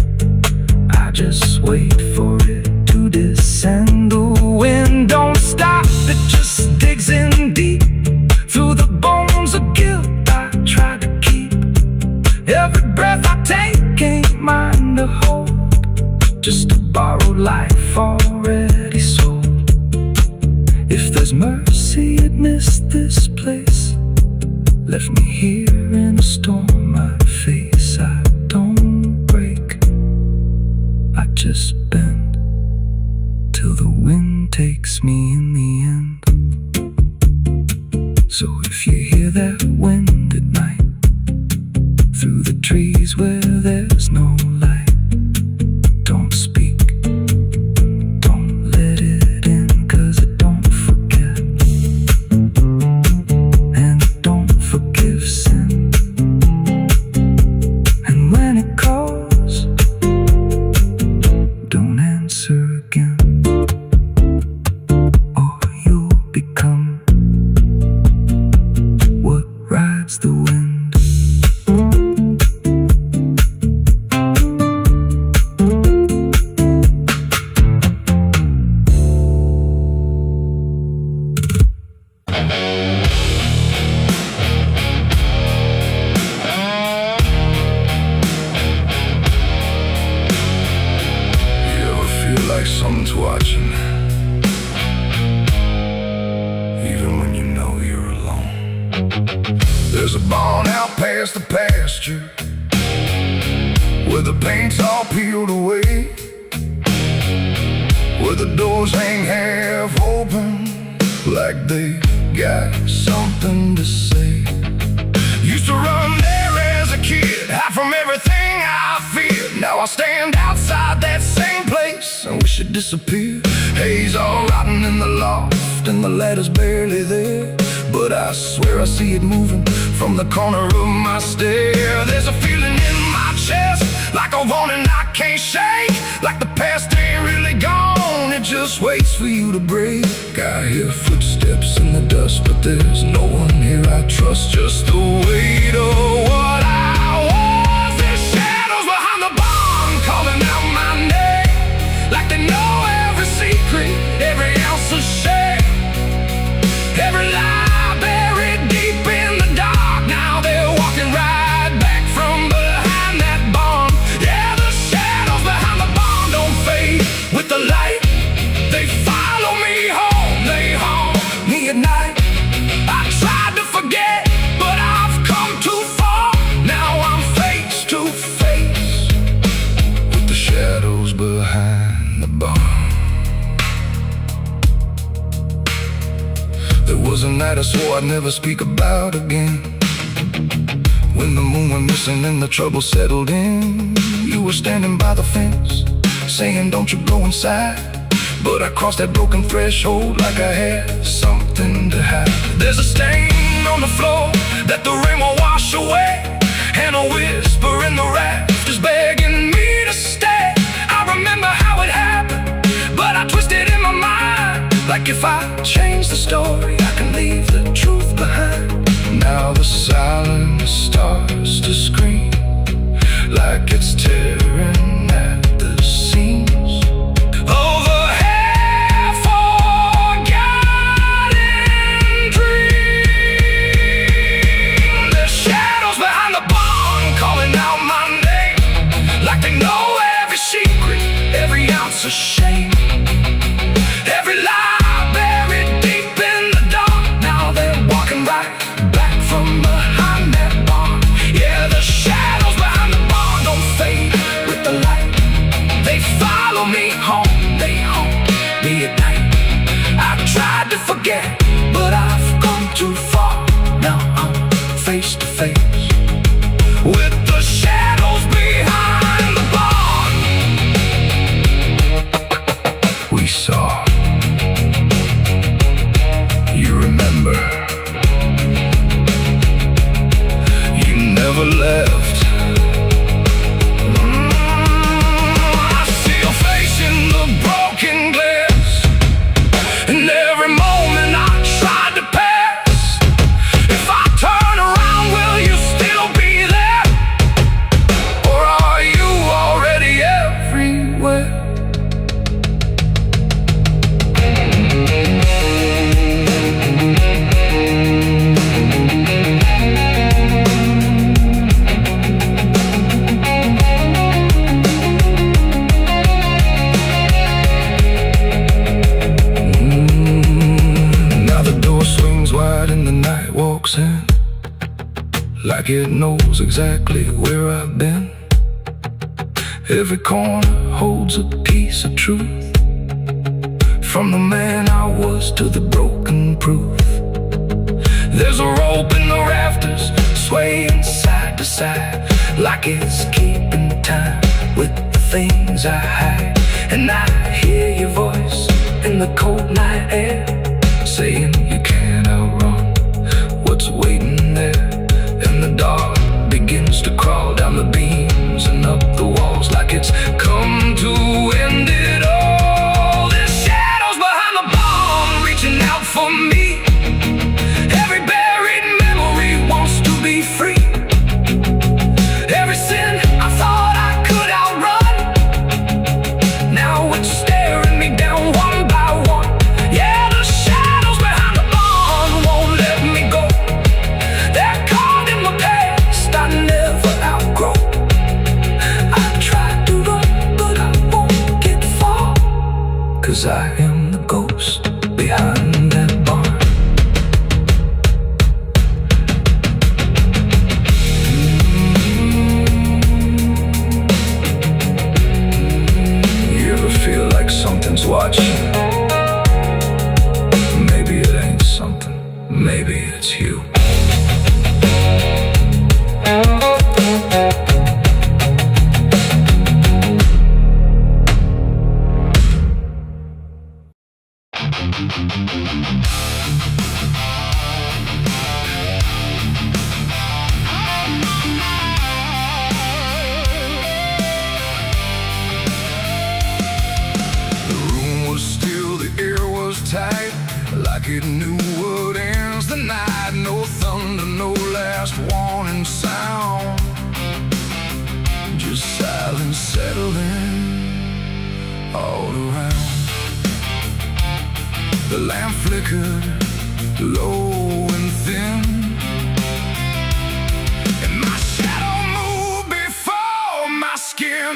I just wait for it to descend. The wind don't stop, it just digs in deep through the bones of guilt I try to keep. Every breath I take ain't mine to hold, just a borrowed life already sold. If there's mercy amidst this place, left me here in a storm I face. I don't break, I just bend till the wind takes me in the end. So if you hear that wind at night, through the trees where there's no light, don't speak, don't let it in, 'cause it don't forget, and it don't forgive sin. And when it calls, don't answer again, or you'll become what rides the wind. Like someone's watching, even when you know you're alone. There's a barn out past the pasture, where the paint's all peeled away, where the doors hang half open, like they got something to say. Used to run there as a kid, hide from everything I feared. Now I stand outside that same place and wish it disappeared. Haze all rotten in the loft and the ladder's barely there, but I swear I see it moving from the corner of my stair. There's a feeling in my chest, like a warning I can't shake, like the past ain't really gone, it just waits for you to break. I hear footsteps in the dust, but there's no one here I trust, just the weight of what I was. There's shadows behind the barn calling out my name, like they know every secret, every ounce of shame, every lie buried deep in the dark. Now they're walking right back from behind that barn. Yeah, the shadows behind the barn don't fade with the light, they follow me home, they haunt me at night. I tried to forget, but I've come too far. Now I'm face to face with the shadows behind the barn. There was a night I swore I'd never speak about again, when the moon went missing and the trouble settled in. You were standing by the fence, saying don't you go inside, but I crossed that broken threshold like I had something to hide. There's a stain on the floor that the rain will wash away, and a whisper in the rafters begging me to stay. I remember how it happened, but I twisted in my mind, like if I change the story I can leave the truth behind. Now the silence starts to scream, like it's tearing at the seams. Over half-forgotten dreams. There's shadows behind the barn calling out my name, like they know every secret, every ounce of shame, every lie buried deep in the dark. Now they're walking right back from behind that barn. Yeah, the shadows behind the barn don't fade with the light, they follow me home, they haunt me at night. I tried to forget, but I've come too far. Now I'm face to face with the shadows behind the barn. like it knows exactly where I've been. Every corner holds a piece of truth, from the man I was to the broken proof. There's a rope in the rafters, swaying side to side, like it's keeping time with the things I hide. And I hear your voice in the cold night air, saying you can't outrun what's waiting there. And the dark begins to crawl down the beams and up the walls, like it's come to end it all. There's shadows behind the bomb, reaching out for me. Every buried memory wants to be free. Every sin I thought I could outrun, now it's staring me down one by one. Yeah, the shadows behind the bomb won't let me go. They're caught in the past I never outgrow. I tried to run, but I won't get far, 'cause I am the ghost behind that barn. You ever feel like something's watching? Maybe it ain't something, maybe it's you. The room was still, the air was tight, like it knew what ends the night. No thunder, no last warning sound, just silence settling all around. The lamp flickered low and thin, and my shadow moved before my skin.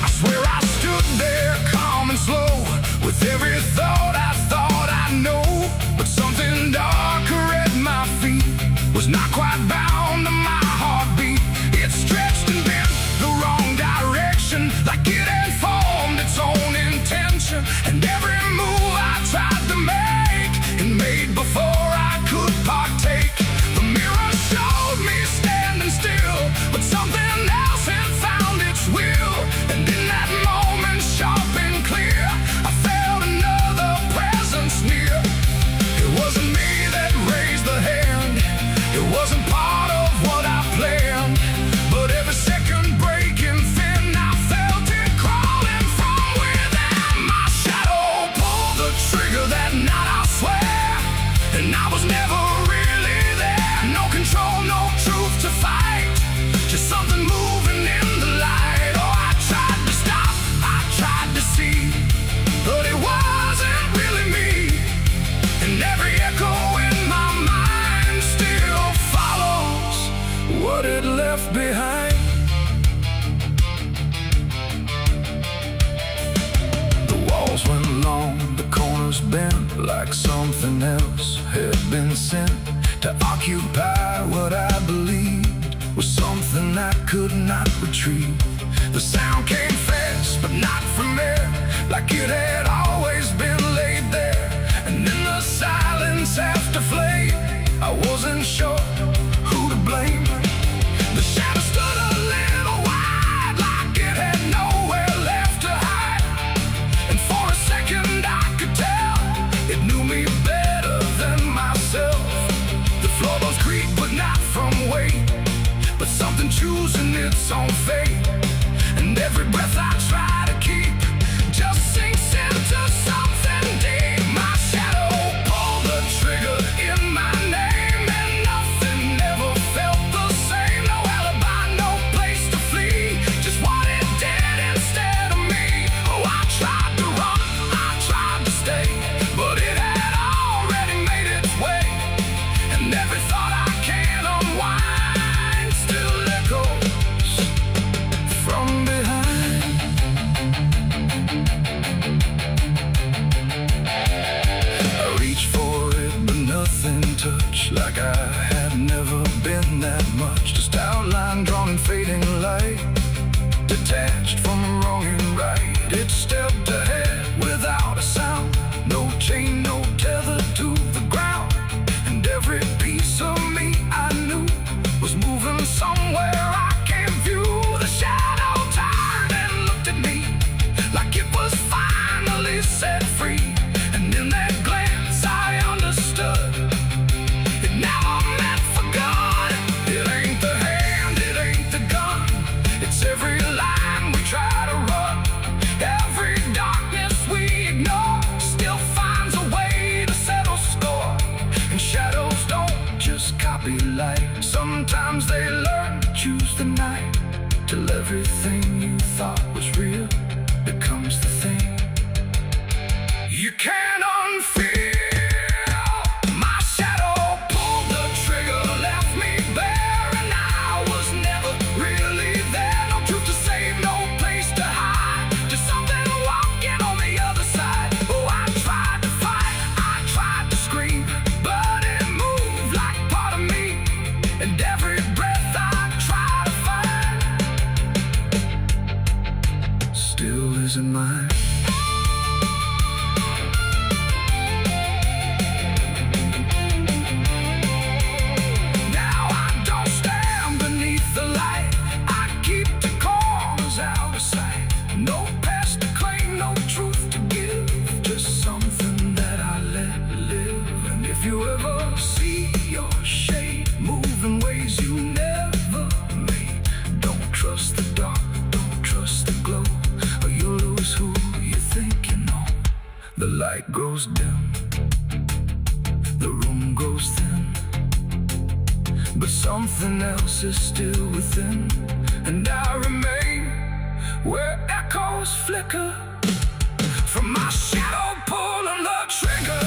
I swear I stood there calm and slow, with every thought I know. But something darker at my feet was not quite bound to my heartbeat. It stretched and bent the wrong direction, like it had formed its own intention. And every move I tried to make, it made before I could partake. The mirror showed me standing still, but something else had found its will. And in that moment, sharp and clear, I felt another presence near. It wasn't me that raised the hand, it wasn't part of what I planned, but every second breaking thin, I felt it crawling from within. My shadow pulled the trigger that night, I swear, and I was never really there. No control, no truth to fight, just something moving in the light. Oh, I tried to stop, I tried to see, but it wasn't really me. And every echo in my mind still follows what it left behind. The walls went long, the corners bent, like something else had been sent to occupy what I believed was something I could not retrieve. The sound came fast, but not from there, like it had always been laid there. And in the silence after flame, I wasn't sure who to blame. The shadow stood a little wide, like it had nowhere left to hide. And for a second I could tell it knew me better than myself. The floorboards creak, but not from weight, but something choosing its own fate. And every breath I try to keep just sinks into something deep. My shadow pulled the trigger in my name, and nothing ever felt the same. No alibi, no place to flee, just what it did instead of me. Oh, I tried to run, I tried to stay, but it had already made its way. And every thought I can't unwind still echoes from behind. I reached for it, but nothing touched, like I had never It stepped ahead without a sound. No chain, no tether to the ground. And every piece of me I knew was moving somewhere I can't view. The shadow turned and looked at me like it was finally set free. And in that glance I understood it never meant for good. It ain't the hand, it ain't the gun. It's every line we try to run. Every darkness we ignore still finds a way to settle score. And shadows don't just copy light. Sometimes they learn to choose the night, till everything you thought was real becomes the thing you can't unfeel. My shadow pulled the trigger, left me bare, and I was never really there. No truth to save, no place to hide, just something walking on the other side. Oh, I tried to fight, I tried to scream, but it moved like part of me. And every breath I try to find still isn't mine. Now I don't stand beneath the light, I keep the corners out of sight. No past to claim, no truth to give, just something that I let live. And if you ever see your shade move in ways you never made, don't trust the dark, don't trust the glow, or you'll lose who you think you know. The light grows dim, the room grows thin, but something else is still within. And I remain where echoes flicker from my shadow pulling the trigger.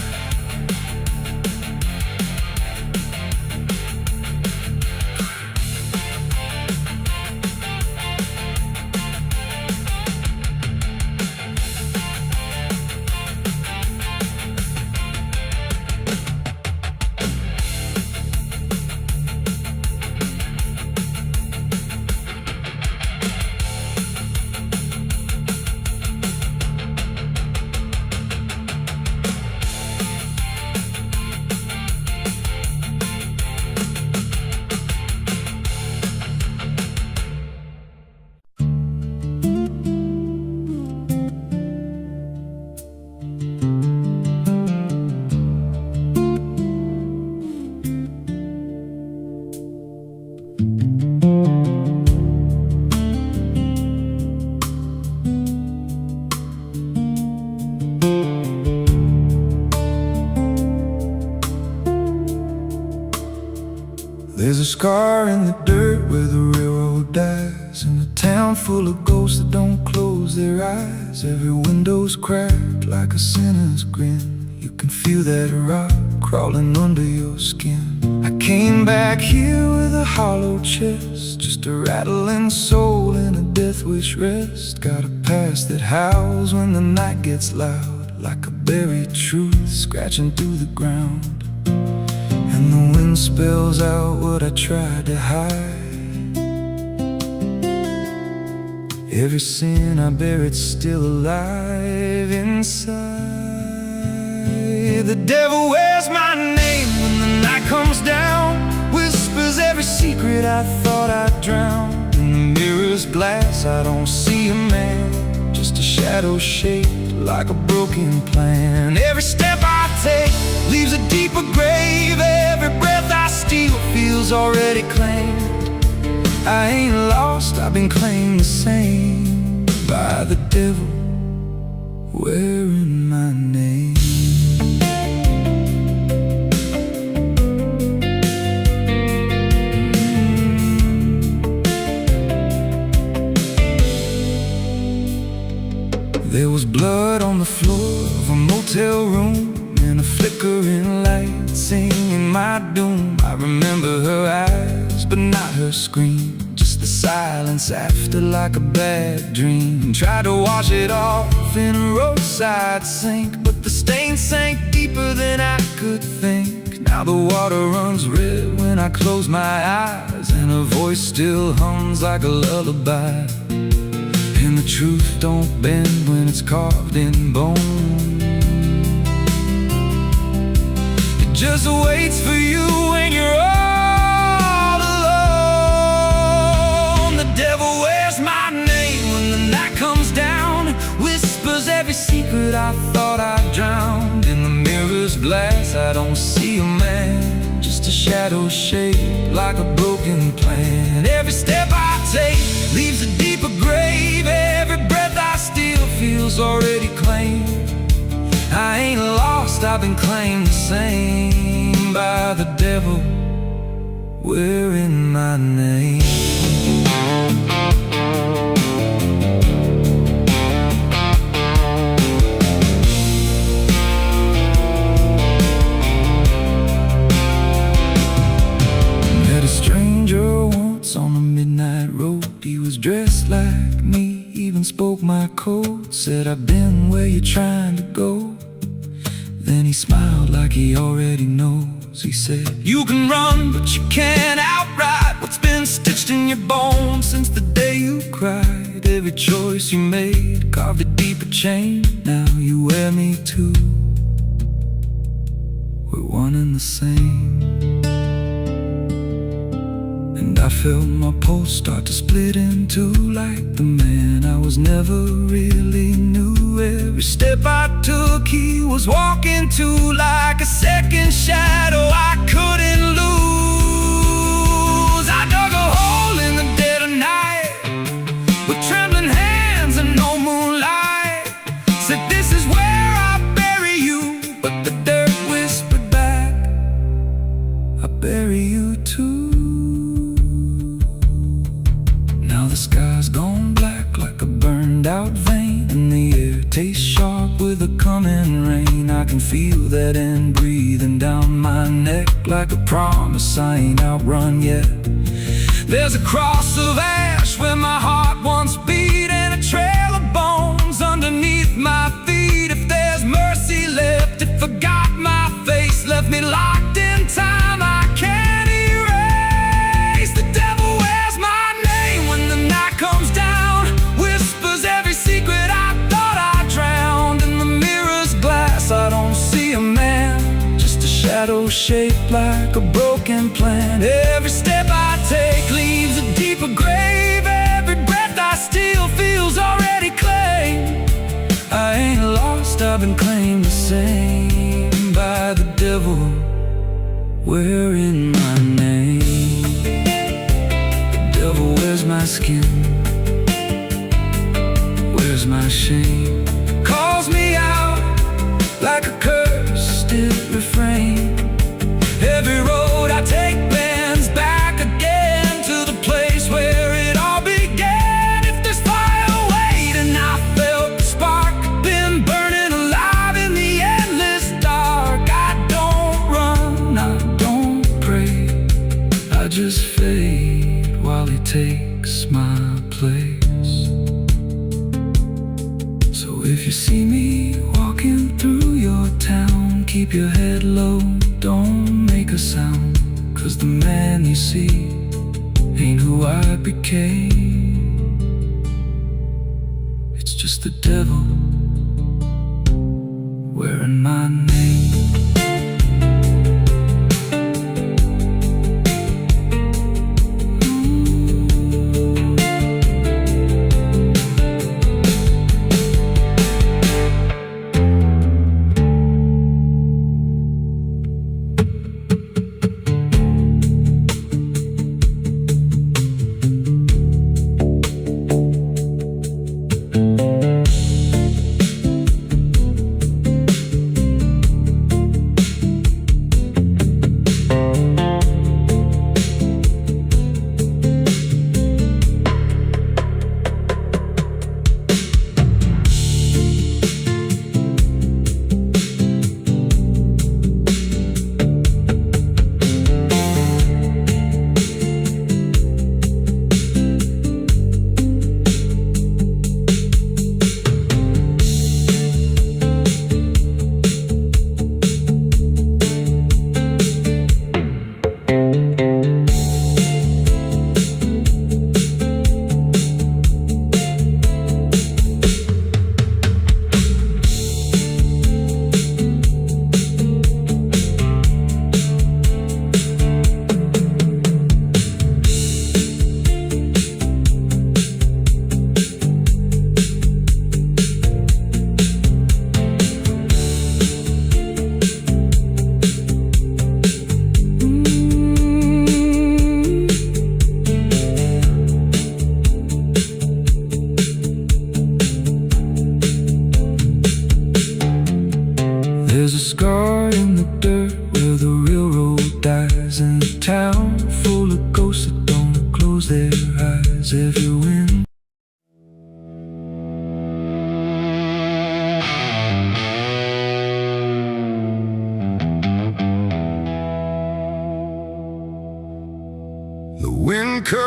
There's a scar in the dirt where the railroad dies, in a town full of ghosts that don't close their eyes. Every window's cracked like a sinner's grin. You can feel that rot crawling under your skin. I came back here with a hollow chest, just a rattling soul in a death wish rest. Got a past that howls when the night gets loud, like a buried truth scratching through the ground. And the wind spells out what I tried to hide. Every sin I bear, it's still alive inside. The devil wears my name when the night comes down, whispers every secret I thought I'd drown. In the mirror's glass I don't see a man, just a shadow shaped like a broken plan. Every step I take leaves a deeper grave. Every breath I steal feels already claimed. I ain't lost, I've been claimed the same by the devil wearing my name. There was blood on the floor of a motel room, and a flickering light singing my doom. I remember her eyes, but not her scream, just the silence after, like a bad dream. Tried to wash it off in a roadside sink, but the stain sank deeper than I could think. Now the water runs red when I close my eyes, and her voice still hums like a lullaby. And the truth don't bend when it's carved in bone. It just waits for you when you're all alone. The devil wears my name when the night comes down, whispers every secret I thought I drowned. In the mirror's glass I don't see a man, just a shadow shaped like a broken plan. Every step I take leaves a deeper grave. Every breath I steal feels already claimed. I ain't lost, I've been claimed the same by the devil wearing my name. Met a stranger once on a midnight road. He was dressed like me, even spoke my code. Said, I've been where you're trying to go. Then he smiled like he already knows. He said, you can run, but you can't outride what's been stitched in your bones since the day you cried. Every choice you made carved a deeper chain. Now you wear me too. We're one and the same. And I felt my pulse start to split in two, like the man I was never really knew. Every step I took he was walking to, like a second shadow I couldn't lose. I dug a hole in the dead of night with trembling hands and no moonlight. Said, this is where I bury you, but the dirt whispered back, I bury you too. The sky's gone black like a burned out vein, and the air tastes sharp with the coming rain. I can feel that end breathing down my neck like a promise I ain't outrun yet. There's a cross of ash where my heart once beat, and a trail of bones underneath my feet. If there's mercy left, it forgot my face, left me locked in time I can't erase. The devil wears my name when the night comes down, whispers every secret I thought I drowned. In the mirror's glass I don't see a man, just a shadow shaped like a broken plan. Every step I take leaves a deeper grave. Every breath I steal feels already claimed. I ain't lost, I've been claimed the same by the devil wearing my name. The devil wears my skin, wears my shame, calls me out like a cursed refrain. Every road I take bends back again to the place where it all began. If there's fire waiting, I felt the spark, been burning alive in the endless dark. I don't run, I don't pray, I just fade while he takes my place. So if you see me walking through your town, keep your head low, don't make a sound, 'cause the man you see ain't who I became. It's just the devil wearing my name.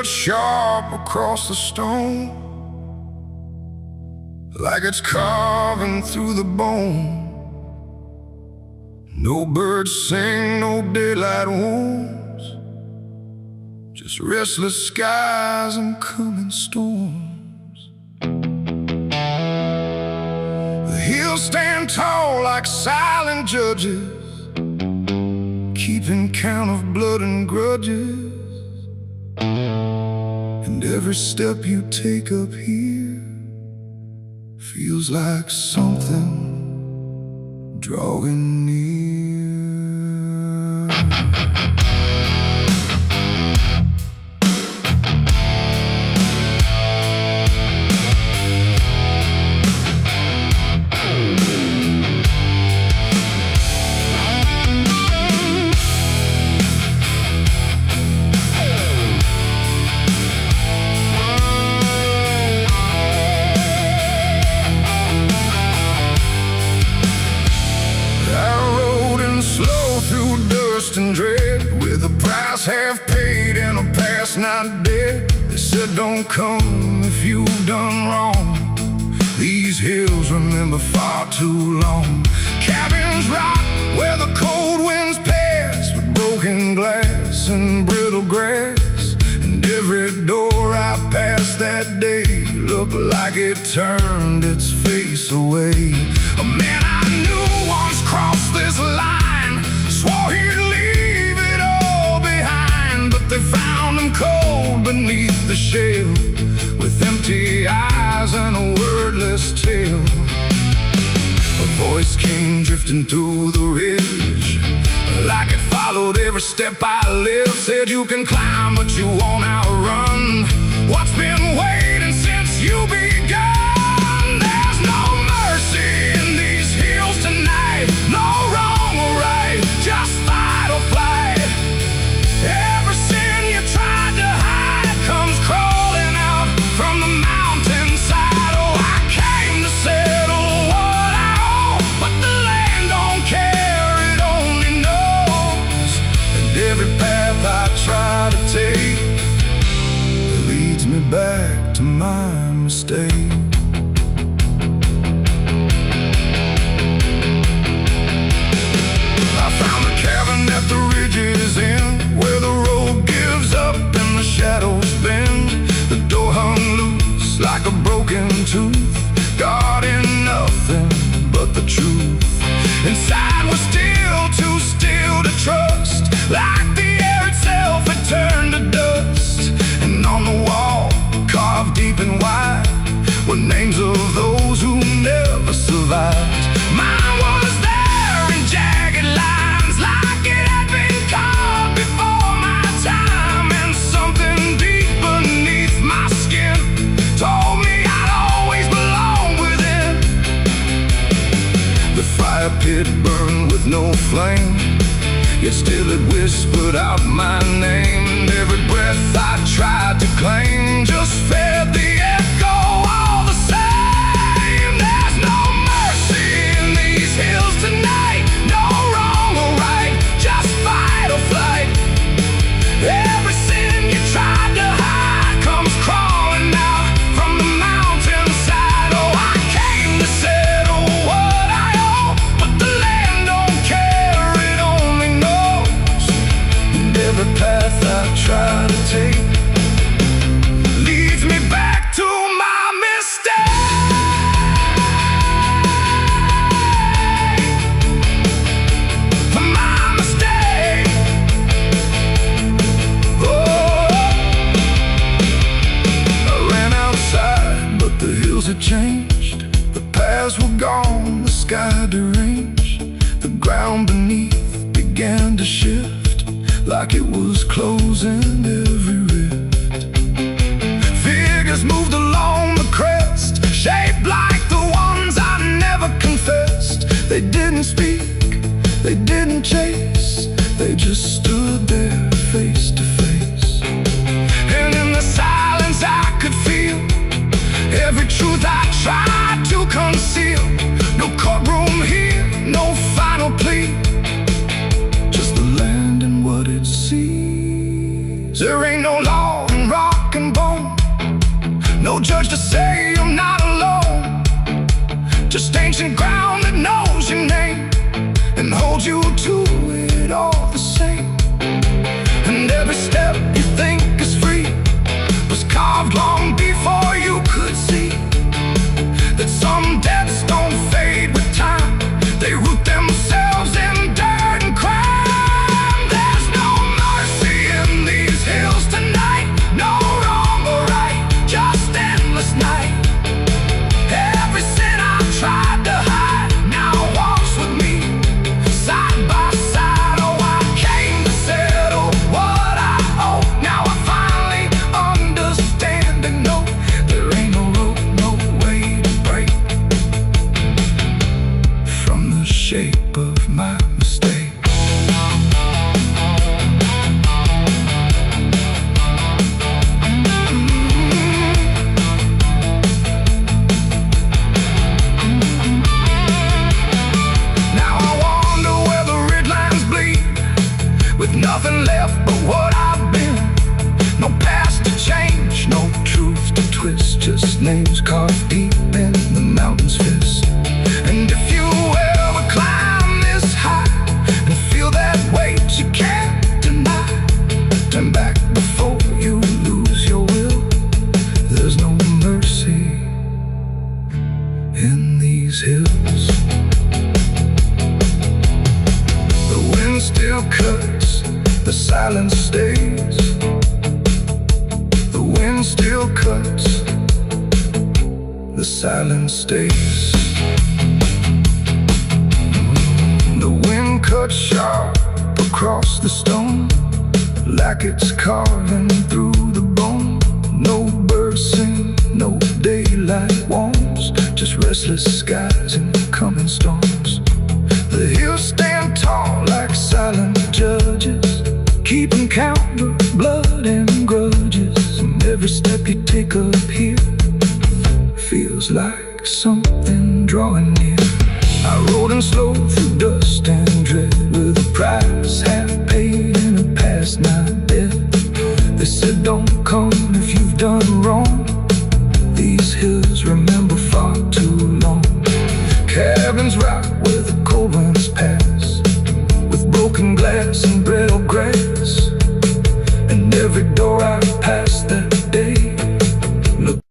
cut sharp across the stone, like it's carving through the bone. No birds sing, no daylight warms, just restless skies and coming storms. The hills stand tall like silent judges, keeping count of blood and grudges. And every step you take up here feels like something drawing near. And dread, with a price half paid and a past not dead. They said don't come if you've done wrong. These hills remember far too long. Cabins rock where the cold winds pass, with broken glass and brittle grass. And every door I passed that day looked like it turned its face away. A man I knew once crossed this line, swore he'd leave it all behind, but they found him cold beneath the shell, with empty eyes and a wordless tale. A voice came drifting through the ridge, like it followed every step I lived. Said you can climb, but you won't outrun what's been waiting since you begun. There's no mercy in these hills tonight, no wrong or right, just fight or flight. Every sin you tried to hide comes crawling out from the mountainside. Oh, I came to settle what I owe, but the land don't care, it only knows. And every path I try to take leads me back to my mistake. At the ridge's end, where the road gives up and the shadows bend, the door hung loose like a broken tooth, guarding nothing but the truth. Inside was still too still to trust, like the air itself had turned to dust. And on the wall, carved deep and wide, were names of those who never survived. Mine was there in jagged lines, like it had been carved before my time. And something deep beneath my skin told me I'd always belong within. The fire pit burned with no flame, yet still it whispered out my name. And every breath I tried to claim just fed the echo all the same. There's no mercy in these hills tonight, no wrong or right, just fight or flight. Every sin you tried to hide comes crawling out from the mountainside. Oh, I came to settle what I owe, but the land don't care, it only knows. And every path I try to take leads me back to my mistake. My mistake. I ran outside, but the hills had changed. The paths were gone, the sky deranged. The ground beneath began to shift, like it was closing every rift. Figures moved along the crest, shaped like the ones I never confessed. They didn't speak, they didn't chase, they just stood there face to face. And in the silence I could feel every truth I tried to conceal. No courtroom here, no final plea, just the land and what it sees. There ain't no law and rock, No judge to say I'm not alone, just ancient ground that knows your name and holds you to it all the same. And every step you think is free was carved long before you could see that some debts don't fade with time, they root themselves in dirt and crime. There's no mercy in these hills tonight, no wrong or right, just endless night. Every sin I've tried to hide now walks with me, side by side. Oh, I came to settle what I owe. Now I finally understand and know there ain't no rope, no way to break from the shape of my mistake. Now I wonder where the red lines bleed, with nothing left but what I've been. No past to change, no truth to twist, just names carved deep in the mountain's fist. And if you ever climb this high and feel that weight you can't deny, turn back before you lose your will. There's no mercy in these hills. The wind still cuts, the silence stays. The wind still cuts, the silence stays. The wind cuts sharp across the stone, like it's carving through the bone. No birds sing, no daylight warms, just restless skies and coming storms. The hills stand tall like silent judges, keeping count of blood and grudges. And every step you take up here feels like something drawing near. I rode in slow through dust and dread, with a price half paid and a past not dead. They said don't come if you've done wrong, these hills remember far too long. Cabins rock where the cold winds pass, with broken glass and brittle grass. And every door I passed that day looked.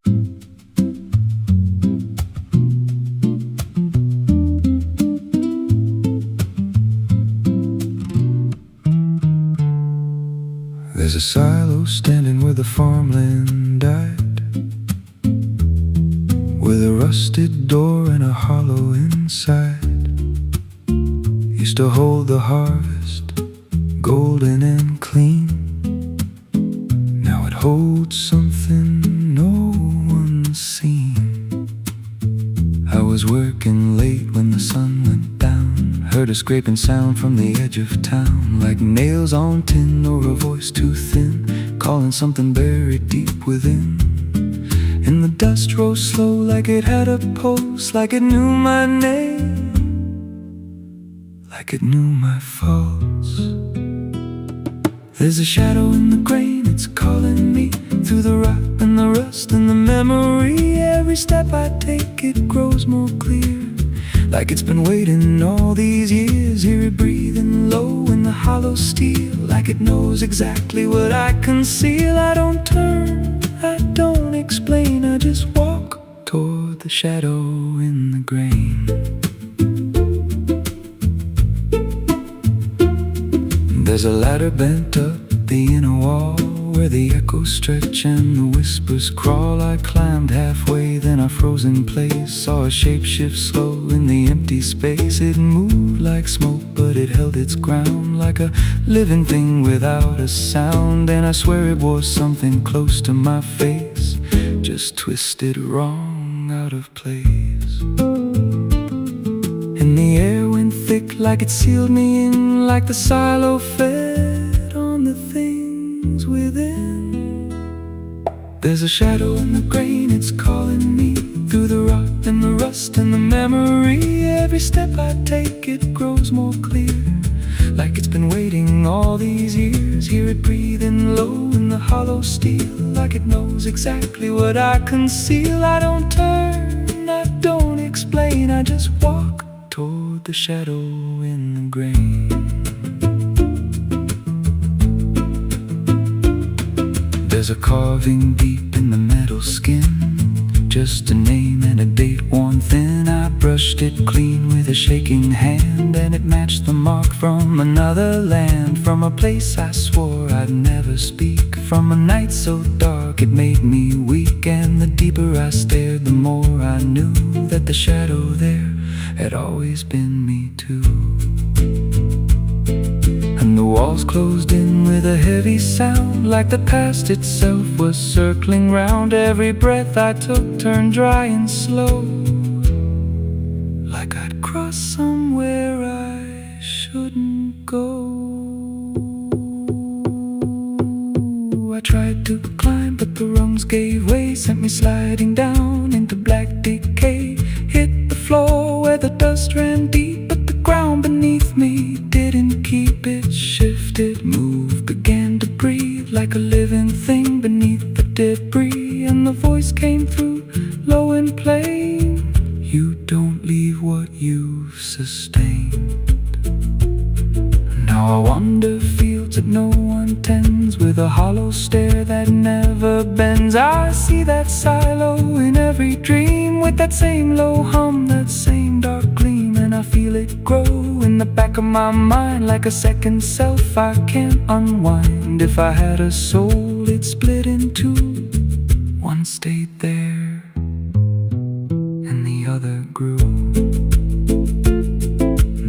There's a silo standing where the farmland died, with a rusted door and a hollow inside. Used to hold the harvest, golden and clean. Now it holds something no one's seen. I was working late when the sun went down, heard a scraping sound from the edge of town, like nails on tin or a voice too thin, calling something buried deep within. And the dust rose slow like it had a pulse, like it knew my name, like it knew my faults. There's a shadow in the grain, it's calling me through the rot and the rust and the memory. Every step I take, it grows more clear, like it's been waiting all these years. Hear it breathing low in the hollow steel, like it knows exactly what I conceal. I don't turn, I don't explain, I just walk toward the shadow in the grain. There's a ladder bent up the inner wall, where the echoes stretch and the whispers crawl. I climbed halfway, then I froze in place, saw a shape shift slow in the empty space. It moved like smoke, but it held its ground, like a living thing without a sound. And I swear it was something close to my face, just twisted wrong, out of place. And the air went thick, like it sealed me in, like the silo fed on the things within. There's a shadow in the grain, it's calling me through the rot and the rust and the memory. Every step I take, it grows more clear, like it's been waiting all these years. Hear it breathing low in the hollow steel, like it knows exactly what I conceal. I don't turn, I don't explain, I just walk toward the shadow in the grain. There's a carving deep in the metal skin, just a name and a date worn thin. I brushed it clean with a shaking hand, and it matched the mark from another land, from a place I swore I'd never speak, from a night so dark it made me weak. And the deeper I stared, the more I knew that the shadow there had always been me too. And the walls closed in with a heavy sound, like the past itself was circling round. Every breath I took turned dry and slow, like I'd crossed somewhere I shouldn't go. I tried to climb, but the rungs gave way, sent me sliding down into black decay. Hit the floor where the dust ran deep, but the ground beneath me didn't keep it. Shifted, moved, began to breathe like a living thing beneath the debris. And the voice came through, low and plain: you don't leave what you've sustained. Now I wander fields that no one tends, with a hollow stare that never bends. I see that silo in every dream, with that same low hum, that same dark gleam. And I feel it grow in the back of my mind, like a second self I can't unwind. If I had a soul, it'd split in two. One stayed there, and the other grew.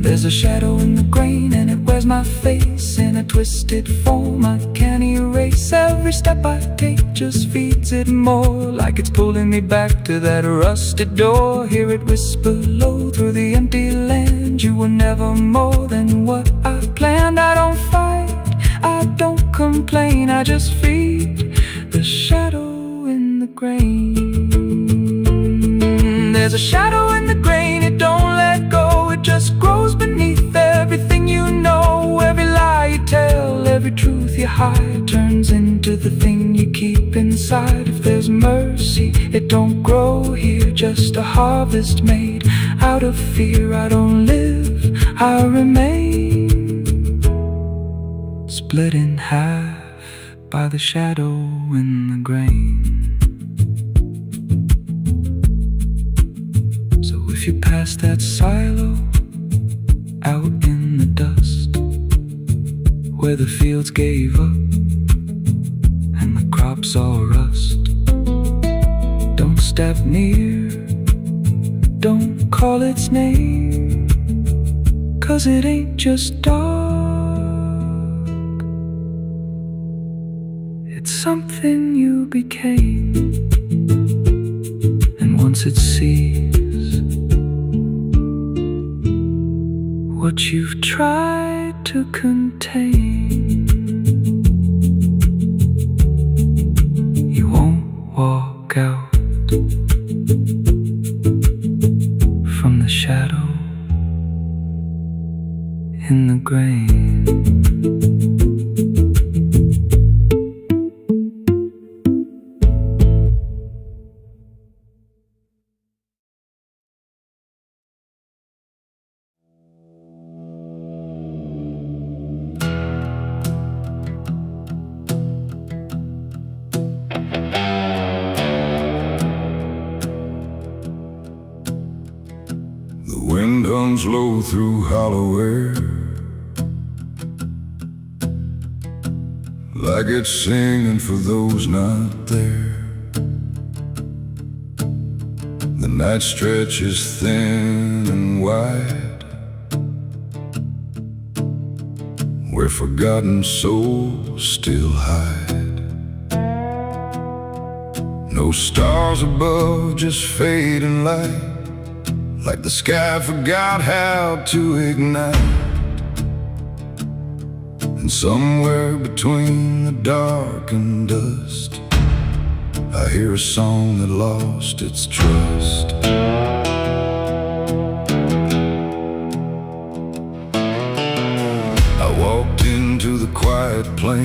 There's a shadow in the grain, and it wears my face in a twisted form I can't erase. Every step I take just feeds it more, like it's pulling me back to that rusted door. Hear it whisper low through the empty land: you were never more than what I planned. I don't fight, I don't complain, I just feed the shadow in the grain. There's a shadow in the grain, it don't let go, it just grows beneath everything you know. Every lie you tell, every truth you hide, turns into the thing you keep inside. If there's mercy, it don't grow here, just a harvest made out of fear. I don't live, I remain, split in half by the shadow in the grain. If you pass that silo out in the dust, where the fields gave up and the crops all rust, don't step near, don't call its name, 'cause it ain't just dark, it's something you became. And once it sees what you've tried to contain, you won't walk out from the shadow in the grain. The wind hums low through hollow air, like it's singing for those not there. The night stretches thin and wide, where forgotten souls still hide. No stars above, just fading light, like the sky forgot how to ignite. And somewhere between the dark and dust, I hear a song that lost its trust. quiet plain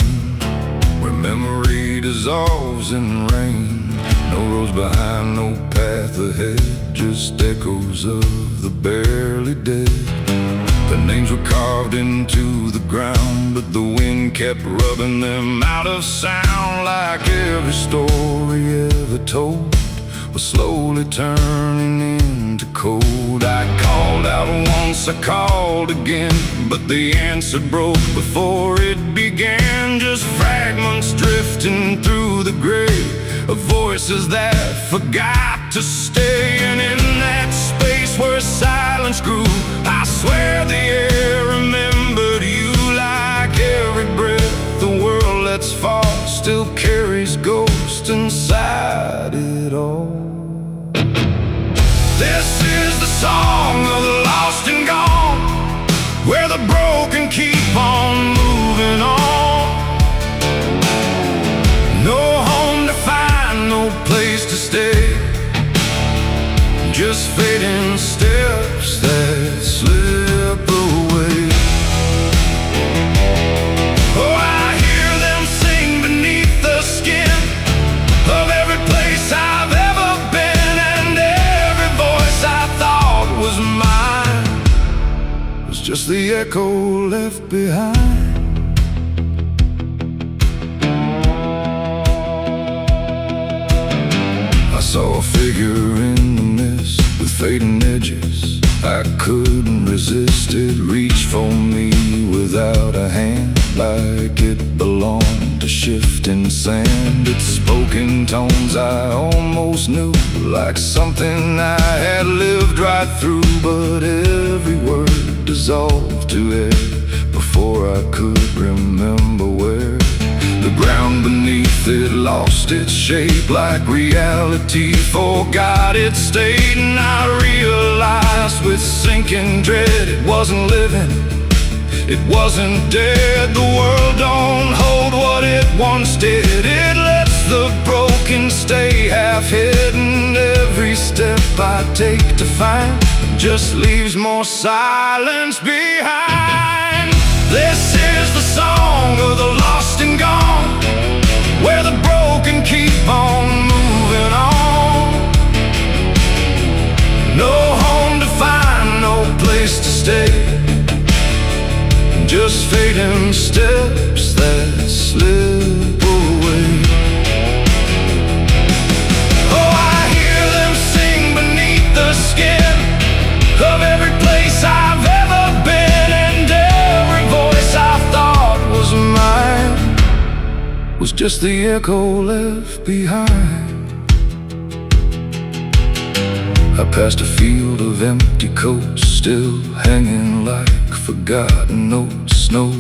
where memory dissolves in rain. No roads behind, no path ahead, just echoes of the barely dead. The names were carved into the ground, but the wind kept rubbing them out of sound. Like every story ever told was slowly turning into cold. I called out once, I called again, but the answer broke before it began. Just fragments drifting through the gray of voices that forgot to stay. And in that space where silence grew, I swear the air remembered you. Like every breath the world lets fall still carries ghosts inside it all. This is the song of the lost and gone, where the broken keep on moving on. No home to find, no place to stay, just fading steps that slip away. Oh, I hear them sing beneath the skin of every place I've ever been, and every voice I thought was mine was just the echo left behind. I saw a figure in the mist with fading edges. I couldn't resist it, reach for me without a hand, like it belonged to shifting sand. It spoke in tones I almost knew, like something I had lived right through. But every word dissolved to air before I could remember where. The ground beneath it lost its shape, like reality forgot its state. And I realized with sinking dread, it wasn't living, it wasn't dead. The world don't hold what it once did. It lets the broken stay half hidden. Every step I take to find just leaves more silence behind. This is the song of the lost and gone, where the broken keep on moving on. No home to find, no place to stay, just fading steps that slip away. Oh, I hear them sing beneath the skin of every place I've ever been, and every voice I thought was mine was just the echo left behind. I passed a field of empty coats, still hanging like forgotten notes. Snow